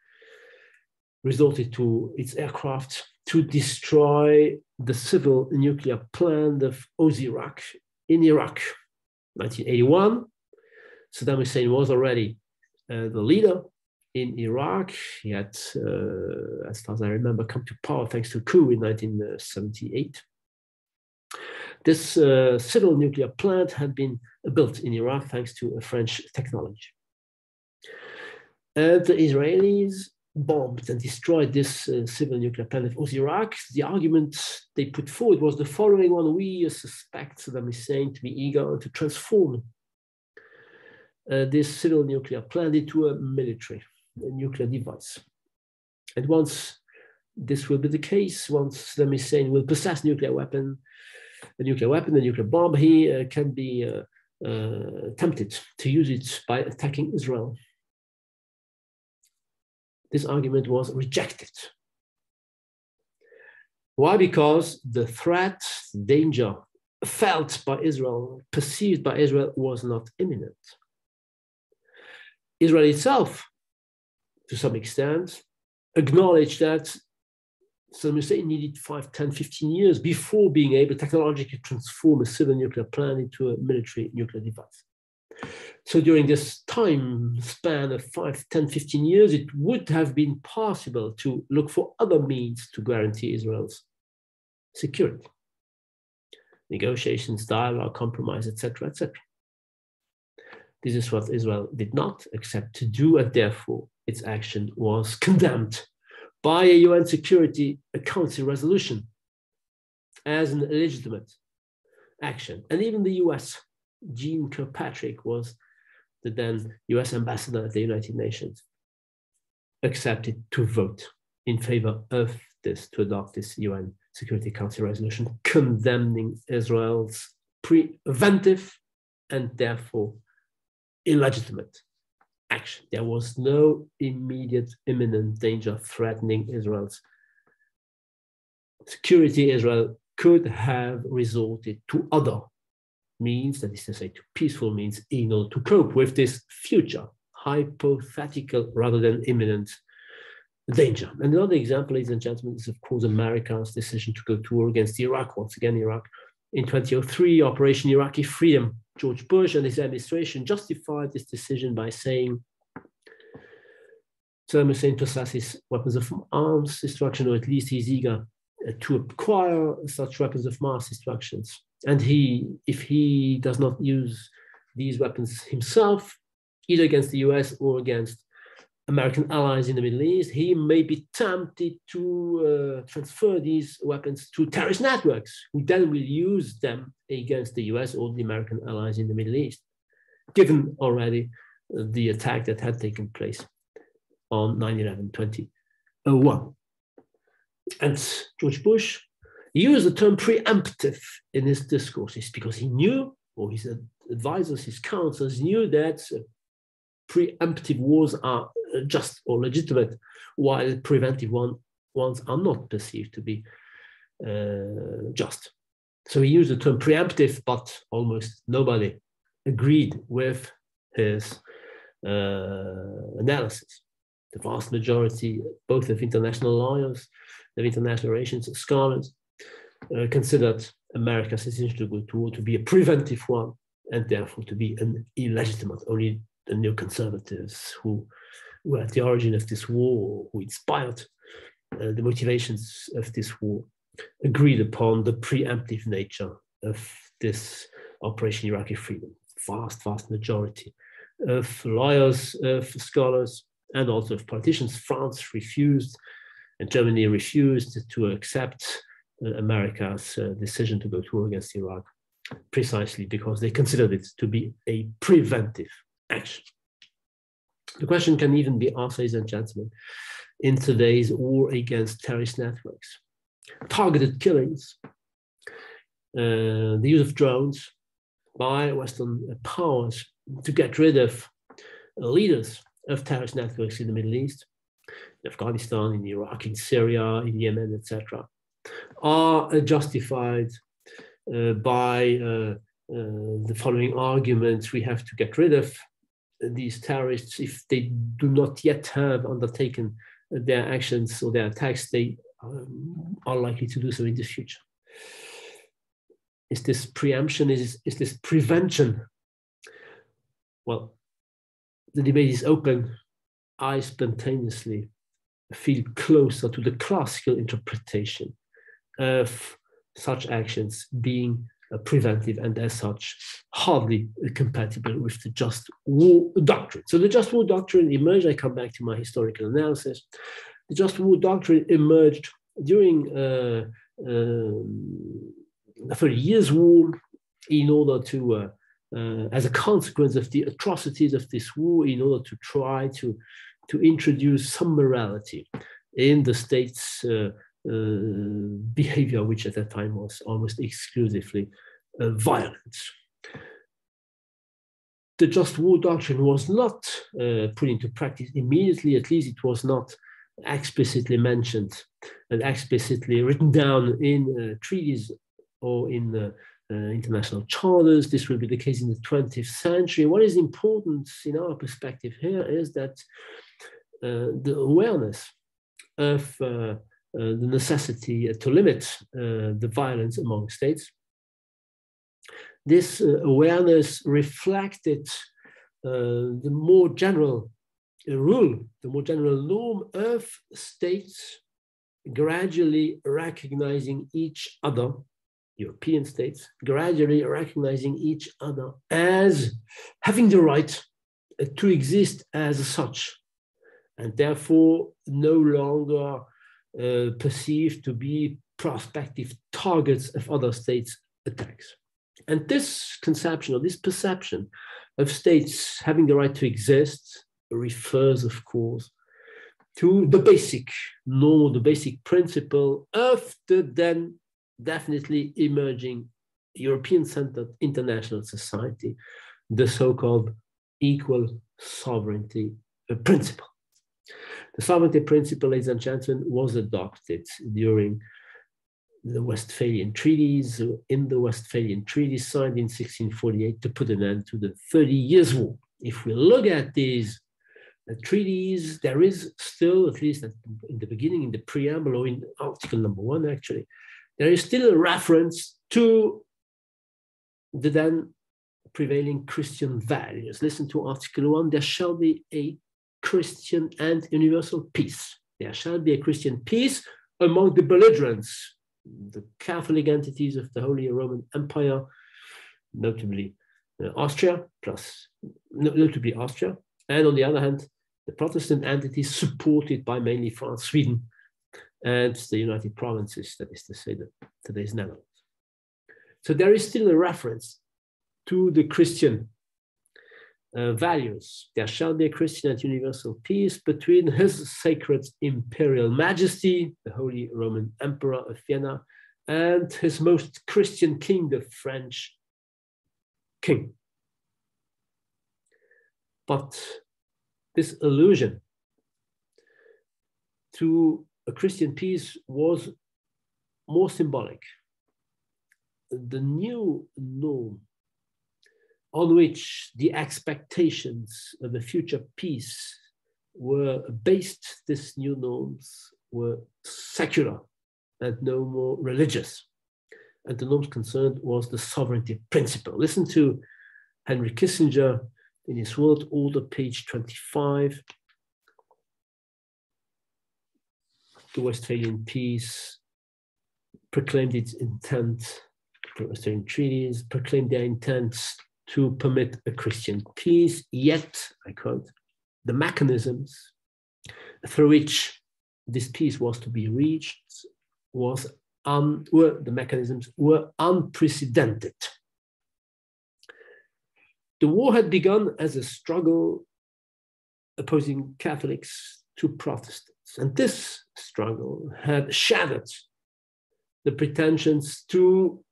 S1: resorted to its aircraft to destroy the civil nuclear plant of Osirak in Iraq. 1981, Saddam Hussein was already the leader in Iraq. He had, as far as I remember, come to power thanks to a coup in 1978. This civil nuclear plant had been built in Iraq thanks to a French technology. And the Israelis bombed and destroyed this civil nuclear plant of Osirak. The argument they put forward was the following one: we suspect Saddam Hussein to be eager to transform this civil nuclear plant into a military nuclear device. And once this will be the case, once Saddam Hussein will possess a nuclear weapon, a nuclear bomb, he can be tempted to use it by attacking Israel. This argument was rejected. Why? Because the threat, danger felt by Israel, perceived by Israel, was not imminent. Israel itself, to some extent, acknowledged that Saddam Hussein needed 5, 10, 15 years before being able to technologically transform a civil nuclear plant into a military nuclear device. So during this time span of 5, 10, 15 years, it would have been possible to look for other means to guarantee Israel's security. Negotiations, dialogue, compromise, etc., etc. This is what Israel did not accept to do, and therefore its action was condemned by a UN Security Council resolution as an illegitimate action. And even the US, Jean Kirkpatrick was the then US ambassador at the United Nations, accepted to vote in favor of this, to adopt this UN Security Council resolution condemning Israel's preventive and therefore illegitimate action. There was no immediate imminent danger threatening Israel's security. Israel could have resorted to other means, that is to say, to peaceful means, in order to cope with this future hypothetical rather than imminent danger. And another example, ladies and gentlemen, is of course America's decision to go to war against Iraq. Once again, Iraq in 2003, Operation Iraqi Freedom. George Bush and his administration justified this decision by saying Saddam Hussein possesses weapons of arms destruction, or at least he's eager to acquire such weapons of mass destructions. And if he does not use these weapons himself, either against the US or against American allies in the Middle East, he may be tempted to transfer these weapons to terrorist networks, who then will use them against the US or the American allies in the Middle East, given already the attack that had taken place on 9/11/2001. And George Bush used the term preemptive in his discourses because he knew, or his advisors, his counselors knew, that preemptive wars are just or legitimate, while preventive ones are not perceived to be just. So he used the term preemptive, but almost nobody agreed with his analysis. The vast majority, both of international lawyers, of international relations scholars, considered America's decision to go to war to be a preventive one, and therefore to be an illegitimate. Only the neoconservatives who were at the origin of this war, who inspired the motivations of this war, agreed upon the preemptive nature of this Operation Iraqi Freedom. Vast majority of lawyers, of scholars, and also of politicians. France refused, and Germany refused to accept America's decision to go to war against Iraq, precisely because they considered it to be a preventive action. The question can even be asked, ladies and gentlemen, in today's war against terrorist networks. Targeted killings, the use of drones by Western powers to get rid of leaders of terrorist networks in the Middle East, in Afghanistan, in Iraq, in Syria, in Yemen, etc., are justified by the following arguments. We have to get rid of these terrorists. If they do not yet have undertaken their actions or their attacks, they are likely to do so in the future. Is this preemption? Is this prevention? Well, the debate is open. I spontaneously feel closer to the classical interpretation of such actions being preventive, and as such hardly compatible with the just war doctrine. So the just war doctrine emerged. I come back to my historical analysis. The just war doctrine emerged during the 30 Years' War in order to, as a consequence of the atrocities of this war, in order to try to introduce some morality in the state's behavior, which at that time was almost exclusively violence. The just war doctrine was not put into practice immediately. At least it was not explicitly mentioned and explicitly written down in treaties or in international charters. This will be the case in the 20th century. What is important in our perspective here is that the awareness of the necessity to limit the violence among states, this awareness reflected the more general rule, the more general norm of states gradually recognizing each other, European states, gradually recognizing each other as having the right to exist as such, and therefore no longer perceived to be prospective targets of other states' attacks. And this conception, or this perception of states having the right to exist, refers, of course, to the basic norm, the basic principle of the then definitely emerging European-centered international society, the so-called equal sovereignty principle. The sovereignty principle, ladies and gentlemen, was adopted during the Westphalian Treaties, in the Westphalian Treaties signed in 1648 to put an end to the 30 Years' War. If we look at these treaties, there is still, at least in the beginning, in the preamble, or in Article number 1, actually, there is still a reference to the then prevailing Christian values. Listen to Article 1, there shall be a Christian and universal peace. There shall be a Christian peace among the belligerents, the Catholic entities of the Holy Roman Empire, notably Austria, notably Austria, and on the other hand, the Protestant entities supported by mainly France, Sweden, and the United Provinces, that is to say, today's Netherlands. So there is still a reference to the Christian values. There shall be a Christian and universal peace between His Sacred Imperial Majesty, the Holy Roman Emperor of Vienna, and His Most Christian King, the French King. But this allusion to a Christian peace was more symbolic. The new norm on which the expectations of a future peace were based, these new norms were secular and no more religious. And the norms concerned was the sovereignty principle. Listen to Henry Kissinger in his World Order, page 25. The Westphalian Peace proclaimed its intent, the Westphalian Treaties proclaimed their intent to permit a Christian peace, yet, I quote, the mechanisms through which this peace was to be reached the mechanisms were unprecedented. The war had begun as a struggle opposing Catholics to Protestants, and this struggle had shattered the pretensions to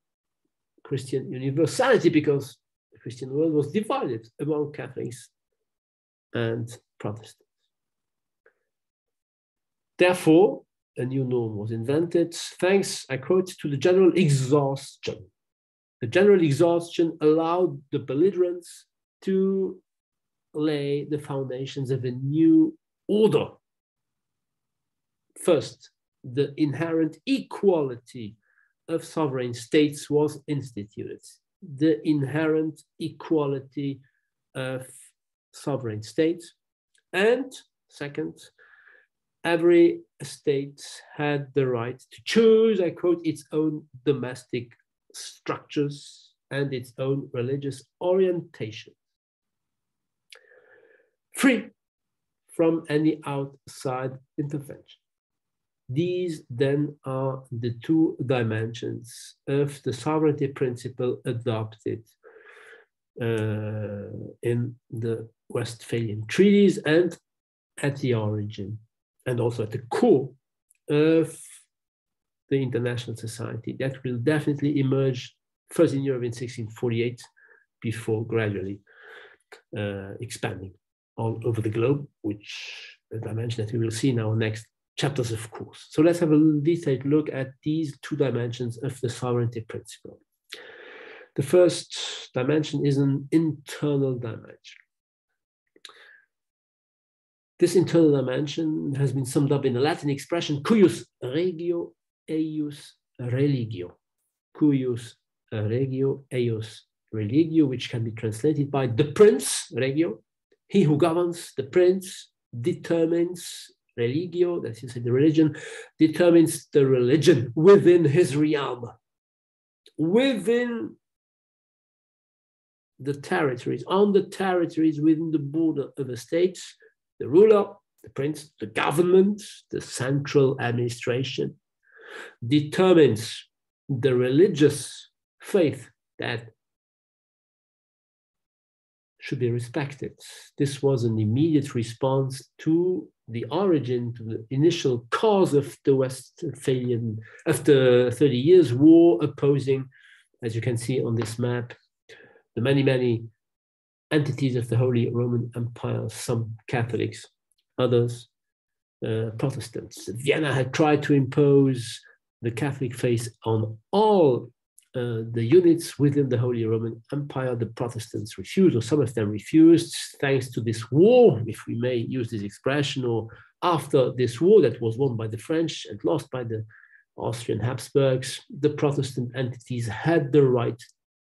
S1: Christian universality, because the Christian world was divided among Catholics and Protestants. Therefore, a new norm was invented, thanks, I quote, to the general exhaustion. The general exhaustion allowed the belligerents to lay the foundations of a new order. First, the inherent equality of sovereign states was instituted. The inherent equality of sovereign states. And second, every state had the right to choose, I quote, its own domestic structures and its own religious orientation, free from any outside intervention. These then are the two dimensions of the sovereignty principle adopted in the Westphalian Treaties and at the origin and also at the core of the international society that will definitely emerge first in Europe in 1648 before gradually expanding all over the globe, which a dimension that we will see in our next chapters, of course. So let's have a detailed look at these two dimensions of the sovereignty principle. The first dimension is an internal dimension. This internal dimension has been summed up in the Latin expression cuius regio eius religio. Cuius regio eius religio, which can be translated by the prince, regio, he who governs, the prince, determines, religio, that is the religion, determines the religion within his realm, within the territories, on the territories within the border of a state. The ruler, the prince, the government, the central administration determines the religious faith that should be respected. This was an immediate response to the origin, to the initial cause of the Westphalian, of the 30 Years' War, opposing, as you can see on this map, the many entities of the Holy Roman Empire, some Catholics, others Protestants. Vienna had tried to impose the Catholic faith on all the units within the Holy Roman Empire, the Protestants refused, or some of them refused, thanks to this war, if we may use this expression, or after this war that was won by the French and lost by the Austrian Habsburgs, the Protestant entities had the right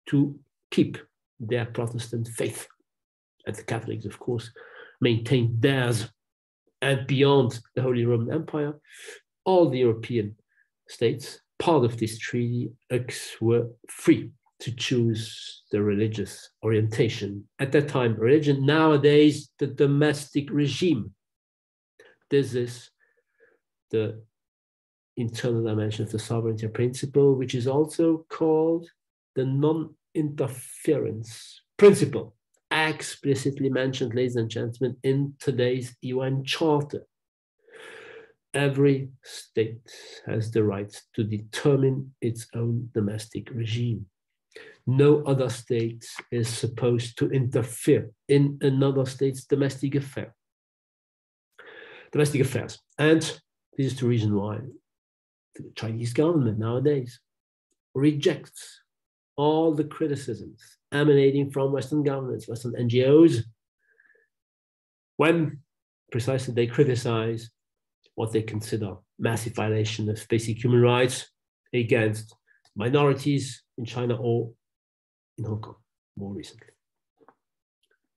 S1: to keep their Protestant faith. And the Catholics, of course, maintained theirs. And beyond the Holy Roman Empire, all the European states, part of this treaty, were free to choose the religious orientation. At that time, religion, nowadays, the domestic regime. This is the internal dimension of the sovereignty principle, which is also called the non-interference principle, explicitly mentioned, ladies and gentlemen, in today's UN Charter. Every state has the right to determine its own domestic regime. No other state is supposed to interfere in another state's domestic affairs. And this is the reason why the Chinese government nowadays rejects all the criticisms emanating from Western governments, Western NGOs, when precisely they criticize what they consider massive violation of basic human rights against minorities in China or in Hong Kong more recently.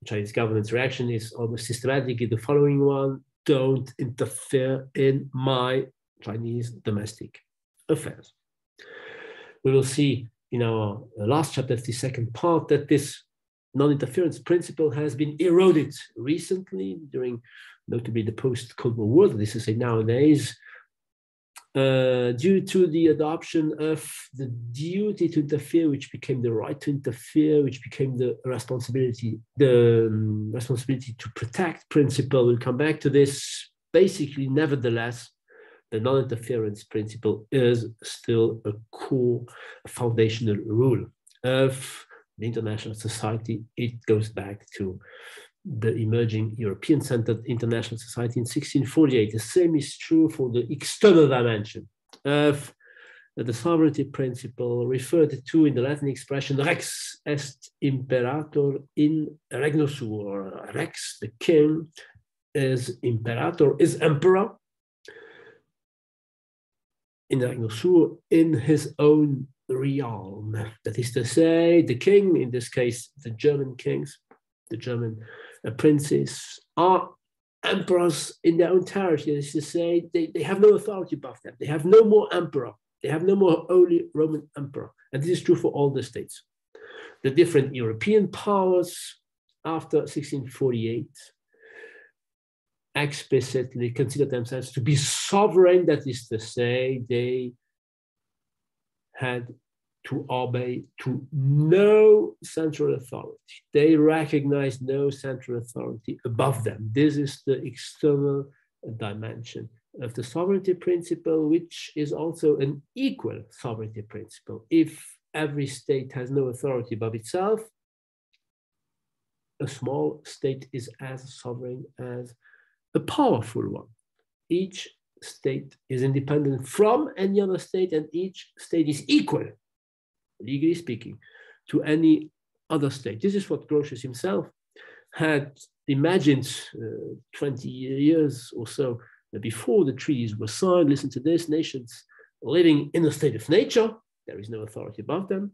S1: The Chinese government's reaction is almost systematically the following one: don't interfere in my Chinese domestic affairs. We will see in our last chapter of the second part that this non-interference principle has been eroded recently during notably the post-Cold War world, this is to say nowadays, due to the adoption of the duty to interfere, which became the right to interfere, which became the responsibility to protect principle. We'll come back to this. Basically, nevertheless, the non-interference principle is still a core, a foundational rule of the international society. It goes back to the emerging European-centered international society in 1648. The same is true for the external dimension of the sovereignty principle, referred to in the Latin expression rex est imperator in regno suo, or rex, the king, is imperator, is emperor, in regno suo, in his own realm. That is to say, the king, in this case, the German kings, the German princes, are emperors in their own territory. That is to say, they have no authority above them. They have no more emperor. They have no more Holy Roman Emperor. And this is true for all the states. The different European powers after 1648 explicitly considered themselves to be sovereign. That is to say, they had to obey to no central authority. They recognized no central authority above them. This is the external dimension of the sovereignty principle, which is also an equal sovereignty principle. If every state has no authority above itself, a small state is as sovereign as a powerful one. Each state is independent from any other state, and each state is equal, legally speaking, to any other state. This is what Grotius himself had imagined 20 years or so before the treaties were signed. Listen to this: nations living in a state of nature, there is no authority above them,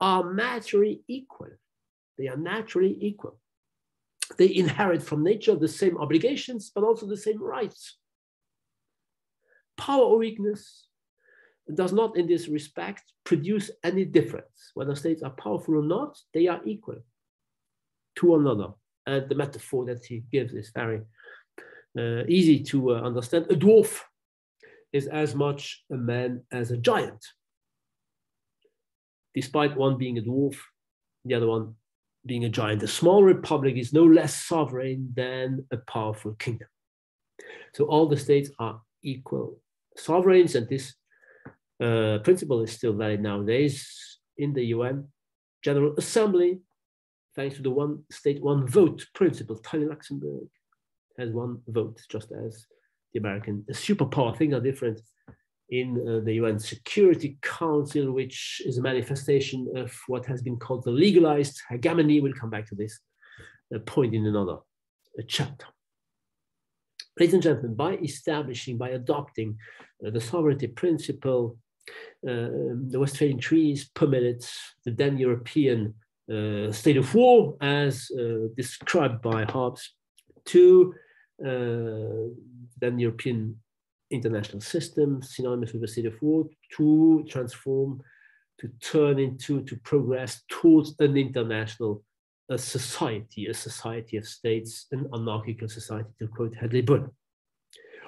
S1: are naturally equal. They are naturally equal. They inherit from nature the same obligations, but also the same rights. Power or weakness does not, in this respect, produce any difference. Whether states are powerful or not, they are equal to one another. And the metaphor that he gives is very easy to understand. A dwarf is as much a man as a giant. Despite one being a dwarf, the other one being a giant. A small republic is no less sovereign than a powerful kingdom. So all the states are equal sovereigns, and this principle is still valid nowadays in the UN General Assembly, thanks to the one state, one vote principle. Tiny Luxembourg has one vote, just as the American superpower. Things are different in the UN Security Council, which is a manifestation of what has been called the legalized hegemony. We'll come back to this point in another chapter. Ladies and gentlemen, by adopting the sovereignty principle, the Westphalian Treaties permitted the then European state of war, as described by Hobbes, to then European international system, synonymous with the state of war, to transform, to turn into, to progress towards an international society, a society of states, an anarchical society, to quote Hadley Bunn.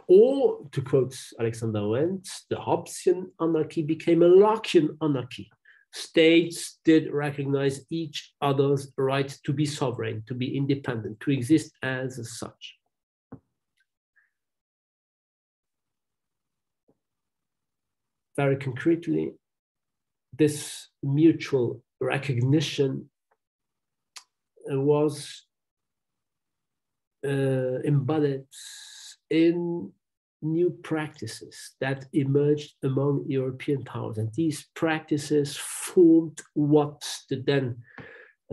S1: Or, to quote Alexander Wendt, the Hobbesian anarchy became a Lockean anarchy. States did recognize each other's right to be sovereign, to be independent, to exist as such. Very concretely, this mutual recognition was embodied in new practices that emerged among European powers. And these practices formed what the then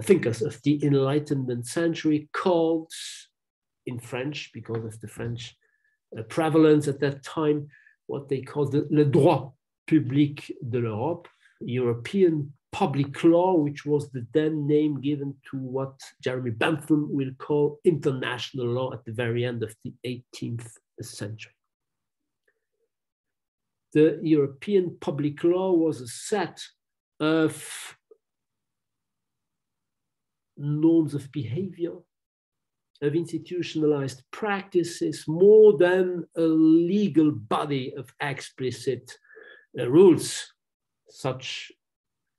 S1: thinkers of the Enlightenment Century called, in French, because of the French prevalence at that time, what they called le droit public de l'Europe, European public law, which was the then name given to what Jeremy Bentham will call international law at the very end of the 18th century. The European public law was a set of norms of behavior, of institutionalized practices, more than a legal body of explicit rules. Such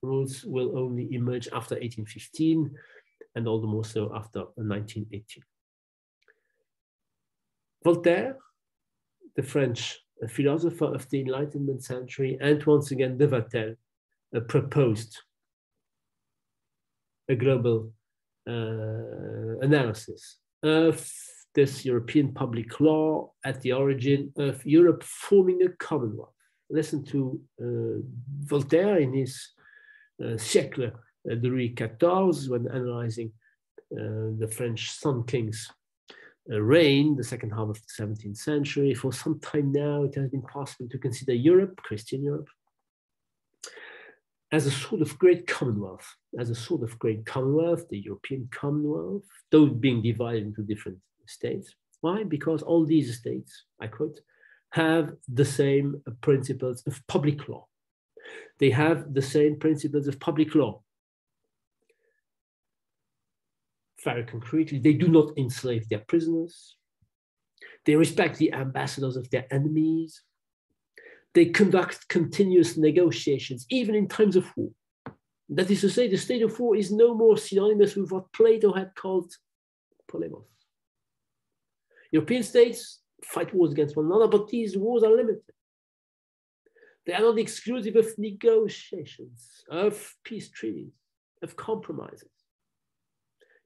S1: rules will only emerge after 1815, and all the more so after 1918. Voltaire, the French philosopher of the Enlightenment century, and once again de Vattel, proposed a global analysis of this European public law at the origin of Europe forming a commonwealth. Listen to Voltaire in his Siècle de Louis XIV, when analyzing the French Sun King's reign, the second half of the 17th century. For some time now, it has been possible to consider Europe, Christian Europe, as a sort of great commonwealth, the European Commonwealth, though being divided into different states. Why? Because all these states, I quote, have the same principles of public law. They have the same principles of public law. Very concretely, they do not enslave their prisoners. They respect the ambassadors of their enemies. They conduct continuous negotiations, even in times of war. That is to say, the state of war is no more synonymous with what Plato had called polemos. European states fight wars against one another, but these wars are limited. They are not exclusive of negotiations, of peace treaties, of compromises.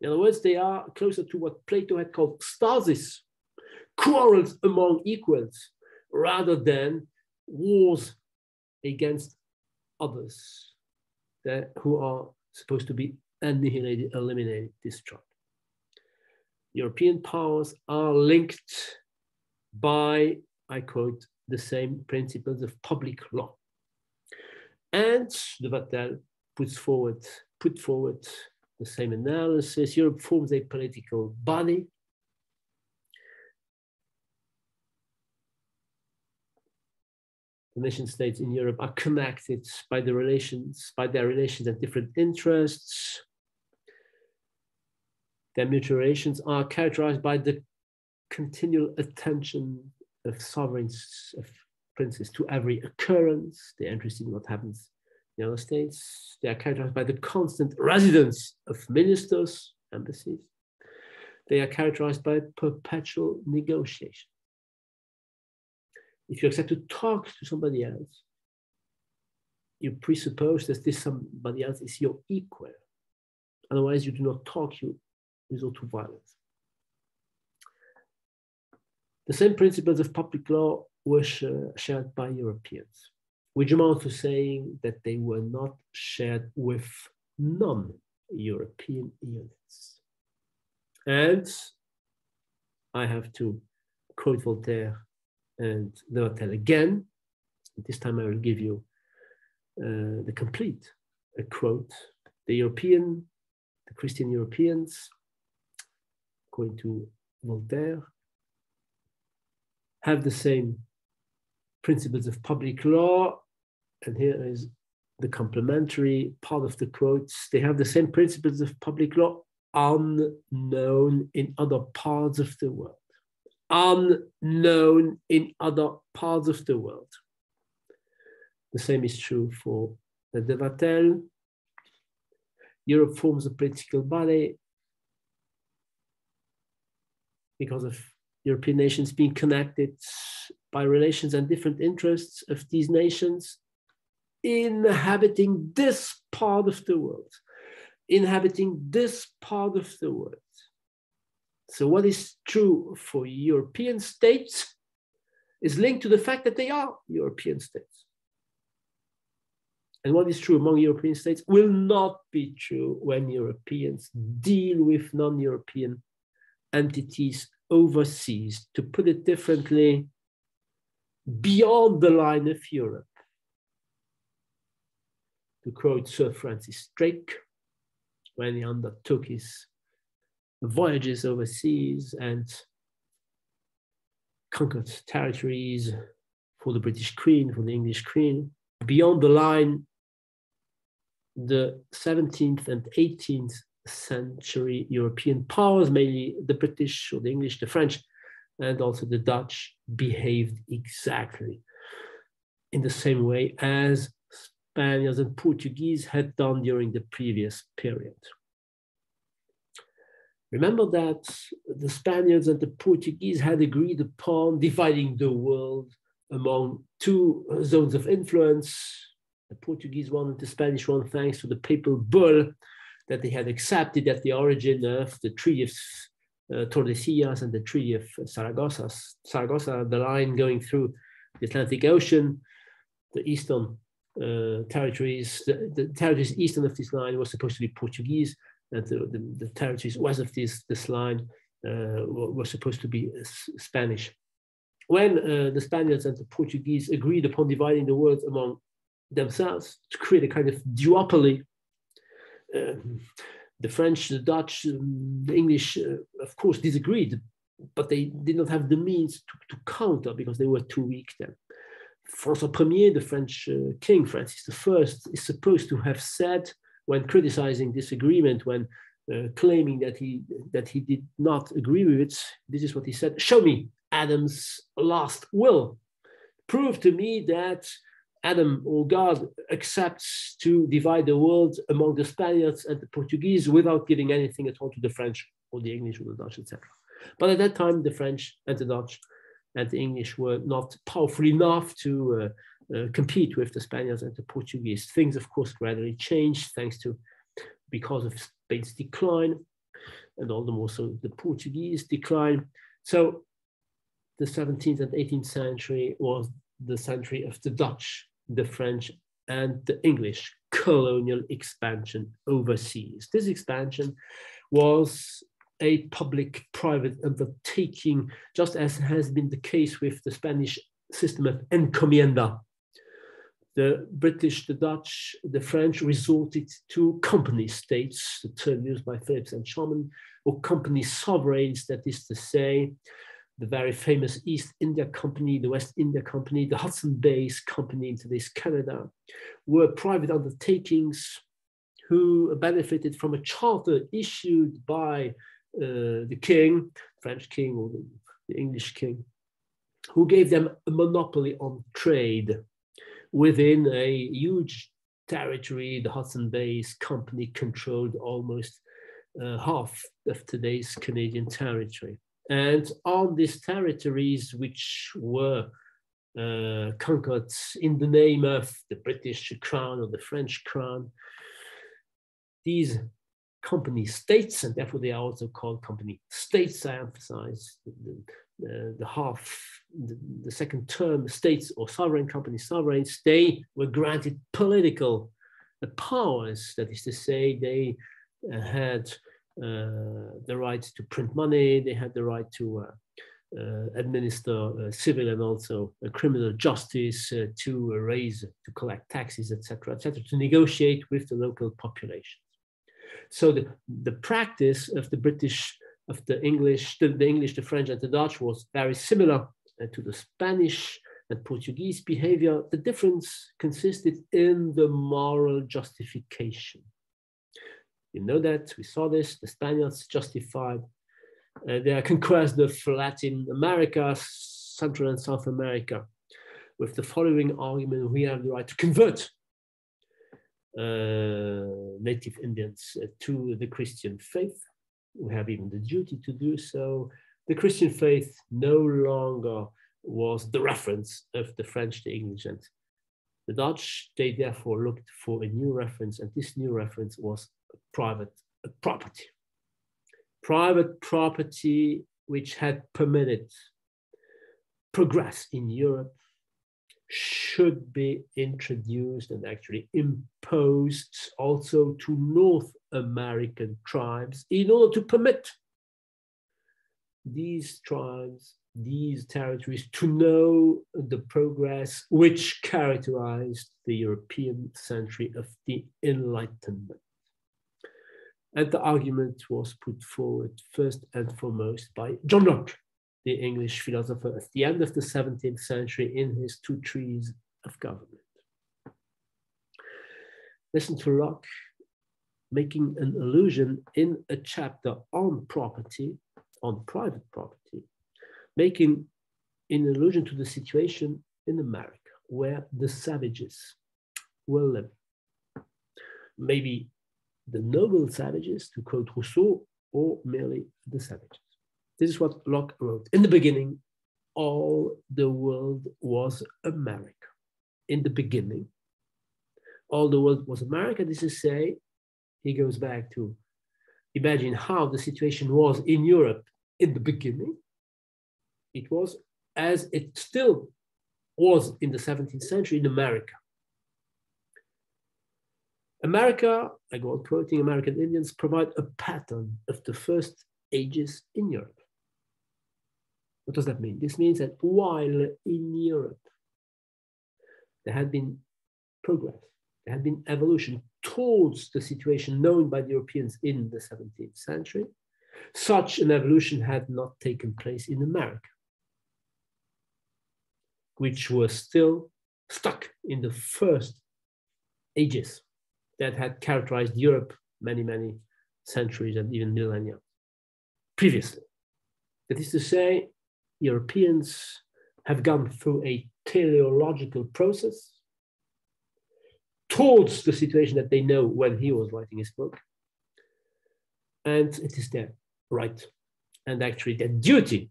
S1: In other words, they are closer to what Plato had called stasis, quarrels among equals, rather than wars against others who are supposed to be annihilated, eliminated, destroyed. European powers are linked by, I quote, the same principles of public law. And de Vattel put forward the same analysis. Europe forms a political body. The nation states in Europe are connected by their relations and different interests. Their mutual relations are characterized by the continual attention of sovereigns, of princes, to every occurrence. They're interested in what happens in other states. They are characterized by the constant residence of ministers, embassies. They are characterized by perpetual negotiation. If you accept to talk to somebody else, you presuppose that this somebody else is your equal. Otherwise, you do not talk, you resort to violence. the same principles of public law were shared by Europeans, which amounts to saying that they were not shared with non-European units. And I have to quote Voltaire and Droit again. This time I will give you the complete quote. The Christian Europeans, according to Voltaire, have the same principles of public law, and here is the complementary part of the quotes. They have the same principles of public law unknown in other parts of the world. Unknown in other parts of the world. The same is true for the de Vattel. Europe forms a political body because of European nations being connected by relations and different interests of these nations inhabiting this part of the world. Inhabiting this part of the world. So what is true for European states is linked to the fact that they are European states. And what is true among European states will not be true when Europeans deal with non-European entities overseas. To put it differently, beyond the line of Europe. To quote Sir Francis Drake, when he undertook his voyages overseas and conquered territories for the British Queen, for the English Queen, beyond the line, the 17th and 18th century European powers, mainly the British or the English, the French, and also the Dutch, behaved exactly in the same way as Spaniards and Portuguese had done during the previous period. Remember that the Spaniards and the Portuguese had agreed upon dividing the world among two zones of influence, the Portuguese one and the Spanish one, thanks to the papal bull that they had accepted at the origin of the Treaty of Tordesillas and the Treaty of Saragossa, the line going through the Atlantic Ocean. The eastern territories, the territories eastern of this line were supposed to be Portuguese, and the territories west of this line were supposed to be Spanish. When the Spaniards and the Portuguese agreed upon dividing the world among themselves to create a kind of duopoly, the French, the Dutch, the English, of course, disagreed, but they did not have the means to counter because they were too weak then. François Ier, the French king, Francis I, is supposed to have said, when criticizing this agreement, when claiming that he did not agree with it, this is what he said: "Show me Adam's last will. Prove to me that Adam, or God, accepts to divide the world among the Spaniards and the Portuguese without giving anything at all to the French or the English or the Dutch, etc." But at that time, the French and the Dutch and the English were not powerful enough to compete with the Spaniards and the Portuguese. Things, of course, gradually changed because of Spain's decline, and all the more so the Portuguese decline. So the 17th and 18th century was the century of the Dutch, the French, and the English colonial expansion overseas. This expansion was a public-private undertaking, just as has been the case with the Spanish system of encomienda. The British, the Dutch, the French resorted to company states, the term used by Phillips and Schumann, or company sovereigns, that is to say, the very famous East India Company, the West India Company, the Hudson Bay Company in today's Canada, were private undertakings who benefited from a charter issued by the king, French king or the English king, who gave them a monopoly on trade within a huge territory. The Hudson Bay Company controlled almost half of today's Canadian territory. And on these territories, which were conquered in the name of the British crown or the French crown, these company states, and therefore they are also called company states, I emphasize, the second term states or sovereign companies, sovereigns, they were granted political powers. That is to say, they had the right to print money, they had the right to administer civil and also criminal justice, to collect taxes, etc., to negotiate with the local populations. So the practice of the British, of the English, the French, and the Dutch was very similar to the Spanish and Portuguese behavior. The difference consisted in the moral justification. You know that, we saw this, the Spaniards justified their conquest of Latin America, Central and South America, with the following argument: we have the right to convert native Indians to the Christian faith. We have even the duty to do so. The Christian faith no longer was the reference of the French, the English, and the Dutch. They therefore looked for a new reference, and this new reference was private property. Private property which had permitted progress in Europe should be introduced and actually imposed also to North American tribes in order to permit these tribes, these territories, to know the progress which characterized the European century of the Enlightenment. And the argument was put forward first and foremost by John Locke, the English philosopher at the end of the 17th century, in his two treatises of government. Listen to Locke making an allusion in a chapter on property, on private property, making an allusion to the situation in America where the savages were living. Maybe the noble savages, to quote Rousseau, or merely the savages. This is what Locke wrote. In the beginning, all the world was America. In the beginning, all the world was America. This is to say, he goes back to imagine how the situation was in Europe in the beginning. It was as it still was in the 17th century in America. America, I go on quoting, American Indians provide a pattern of the first ages in Europe. What does that mean? This means that while in Europe there had been progress, there had been evolution towards the situation known by the Europeans in the 17th century, such an evolution had not taken place in America, which was still stuck in the first ages that had characterized Europe many, many centuries and even millennia previously. That is to say, Europeans have gone through a teleological process towards the situation that they know when he was writing his book. And it is their right and actually their duty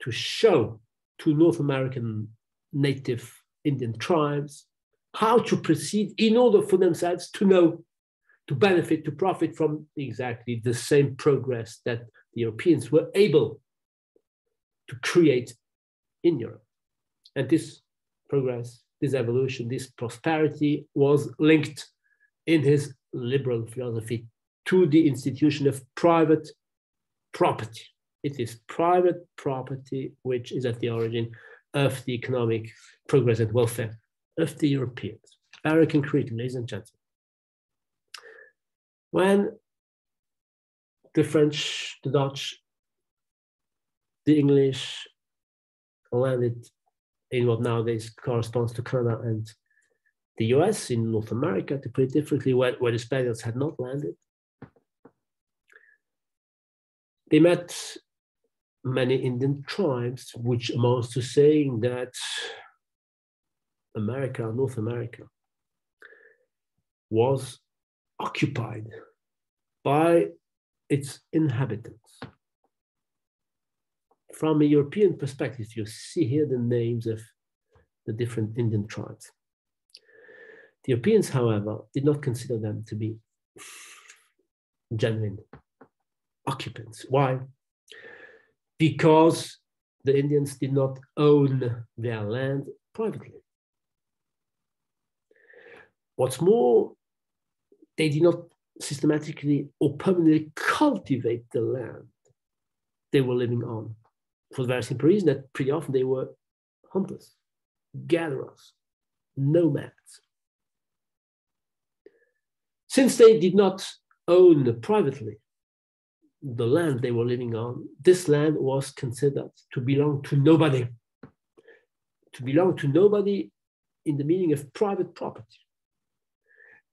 S1: to show to North American native Indian tribes how to proceed in order for themselves to know, to benefit, to profit from exactly the same progress that the Europeans were able to create in Europe. And this progress, this evolution, this prosperity was linked in his liberal philosophy to the institution of private property. It is private property which is at the origin of the economic progress and welfare of the Europeans. Very concrete, ladies and gentlemen. When the French, the Dutch, the English landed in what nowadays corresponds to Canada and the US, in North America, to put it differently, where the Spaniards had not landed, they met many Indian tribes, which amounts to saying that America, North America, was occupied by its inhabitants. From a European perspective, you see here the names of the different Indian tribes. The Europeans, however, did not consider them to be genuine occupants. Why? because the Indians did not own their land privately. What's more, they did not systematically or permanently cultivate the land they were living on, for the very simple reason that pretty often they were hunters, gatherers, nomads. Since they did not own privately the land they were living on, this land was considered to belong to nobody. To belong to nobody in the meaning of private property.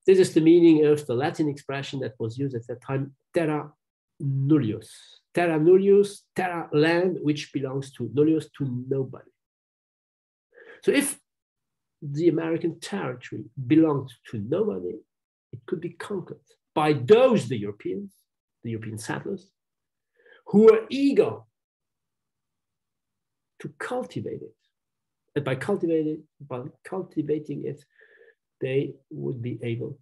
S1: This is the meaning of the Latin expression that was used at that time, terra nullius. Terra nullius, terra, land which belongs to nullius, to nobody. So if the American territory belonged to nobody, it could be conquered by those, the European settlers, who were eager to cultivate it. And by cultivating it, they would be able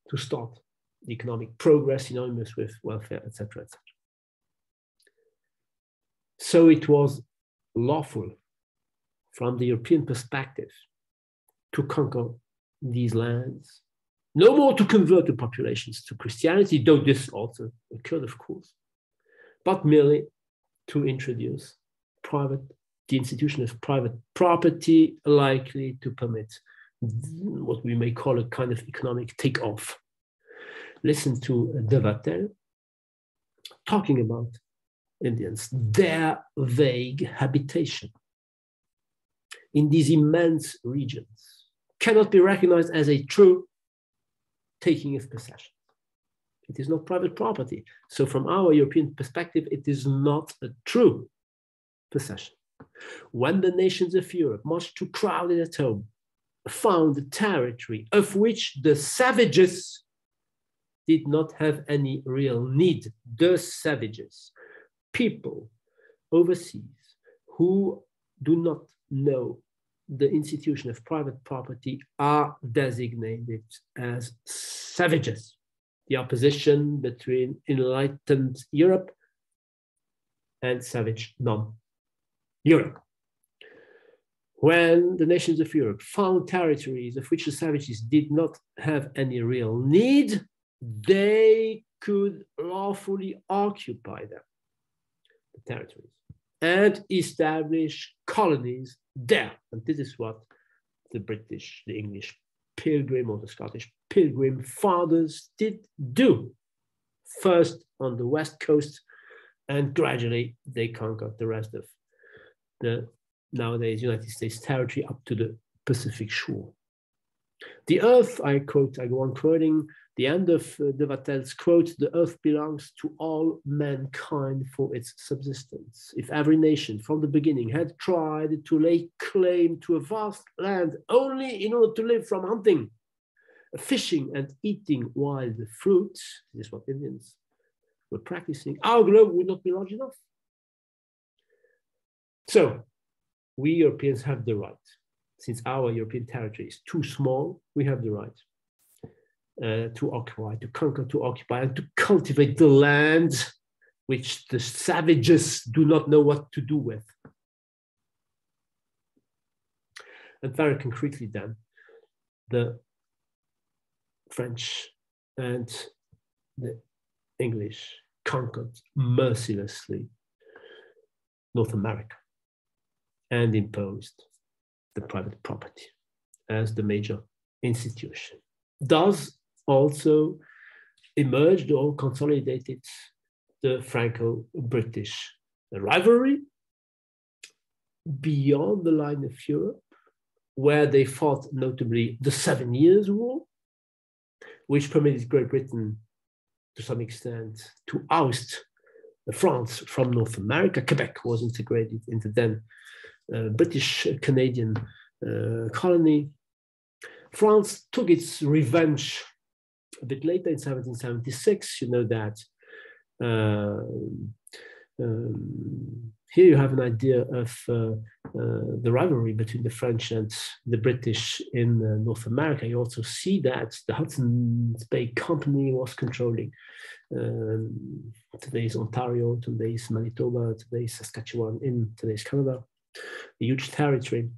S1: to start the economic progress synonymous with welfare, etc., etc. So it was lawful from the European perspective to conquer these lands, no more to convert the populations to Christianity, though this also occurred, of course, but merely to introduce the institution of private property, likely to permit what we may call a kind of economic takeoff. Listen to de Vattel talking about Indians, their vague habitation in these immense regions cannot be recognized as a true taking of possession. It is not private property. So from our European perspective, it is not a true possession. When the nations of Europe, much too crowded at home, found a territory of which the savages did not have any real need, the savages, people overseas who do not know the institution of private property are designated as savages. The opposition between enlightened Europe and savage non-Europe. When the nations of Europe found territories of which the savages did not have any real need, they could lawfully occupy them, the territories, and establish colonies there. And this is what the British, the English Pilgrim or the Scottish Pilgrim fathers did do. First on the west coast, and gradually they conquered the rest of the nowadays United States territory up to the Pacific shore. The earth, I quote, I go on quoting the end of de Vattel's quote, the earth belongs to all mankind for its subsistence. If every nation from the beginning had tried to lay claim to a vast land only in order to live from hunting, fishing and eating wild fruits, this is what Indians were practicing, our globe would not be large enough. So we Europeans have the right, since our European territory is too small, we have the right to occupy, to conquer, to occupy, and to cultivate the land which the savages do not know what to do with. And very concretely then, the French and the English conquered mercilessly North America and imposed the private property as the major institution. Thus also emerged or consolidated the Franco-British rivalry beyond the line of Europe, where they fought notably the 7 Years' War, which permitted Great Britain to some extent to oust France from North America. Quebec was integrated into then British Canadian colony. France took its revenge a bit later in 1776. You know that here you have an idea of the rivalry between the French and the British in North America. You also see that the Hudson's Bay Company was controlling today's Ontario, today's Manitoba, today's Saskatchewan, in today's Canada, a huge territory.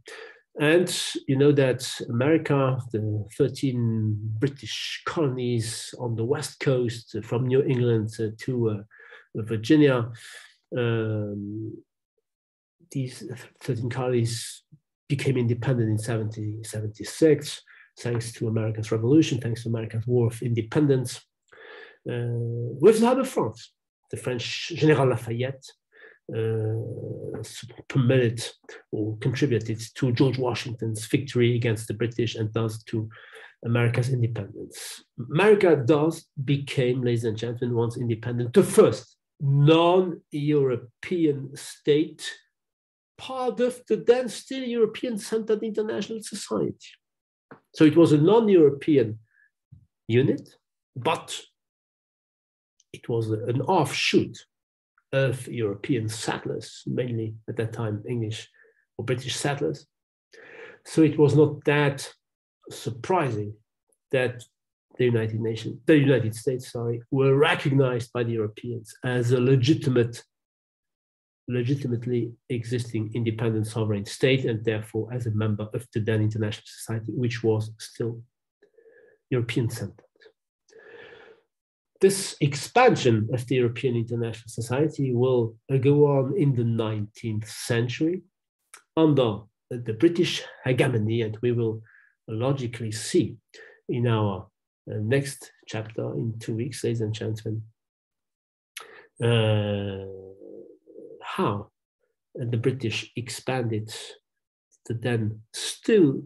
S1: And you know that America, the 13 British colonies on the West Coast, from New England to Virginia, these 13 colonies became independent in 1776, thanks to America's Revolution, thanks to America's War of Independence, with the help of France. The French General Lafayette permitted or contributed to George Washington's victory against the British and thus to America's independence. America thus became, ladies and gentlemen, once independent, the first non-European state, part of the then still European-centered international society. So it was a non-European unit, but it was an offshoot of European settlers, mainly at that time English or British settlers. So it was not that surprising that the United States, were recognized by the Europeans as a legitimately existing independent sovereign state, and therefore as a member of the then international society, which was still European-centered. This expansion of the European international society will go on in the 19th century under the British hegemony, and we will logically see in our next chapter in 2 weeks, ladies and gentlemen, how the British expanded the then still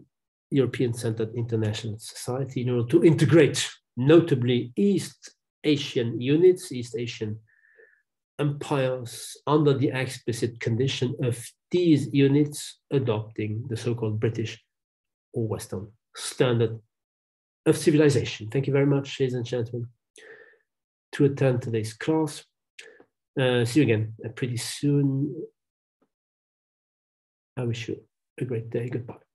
S1: European-centered international society in order to integrate notably East Asian units, East Asian empires, under the explicit condition of these units adopting the so-called British or Western standard of civilization. Thank you very much, ladies and gentlemen, to attend today's class. See you again pretty soon. I wish you a great day. Goodbye.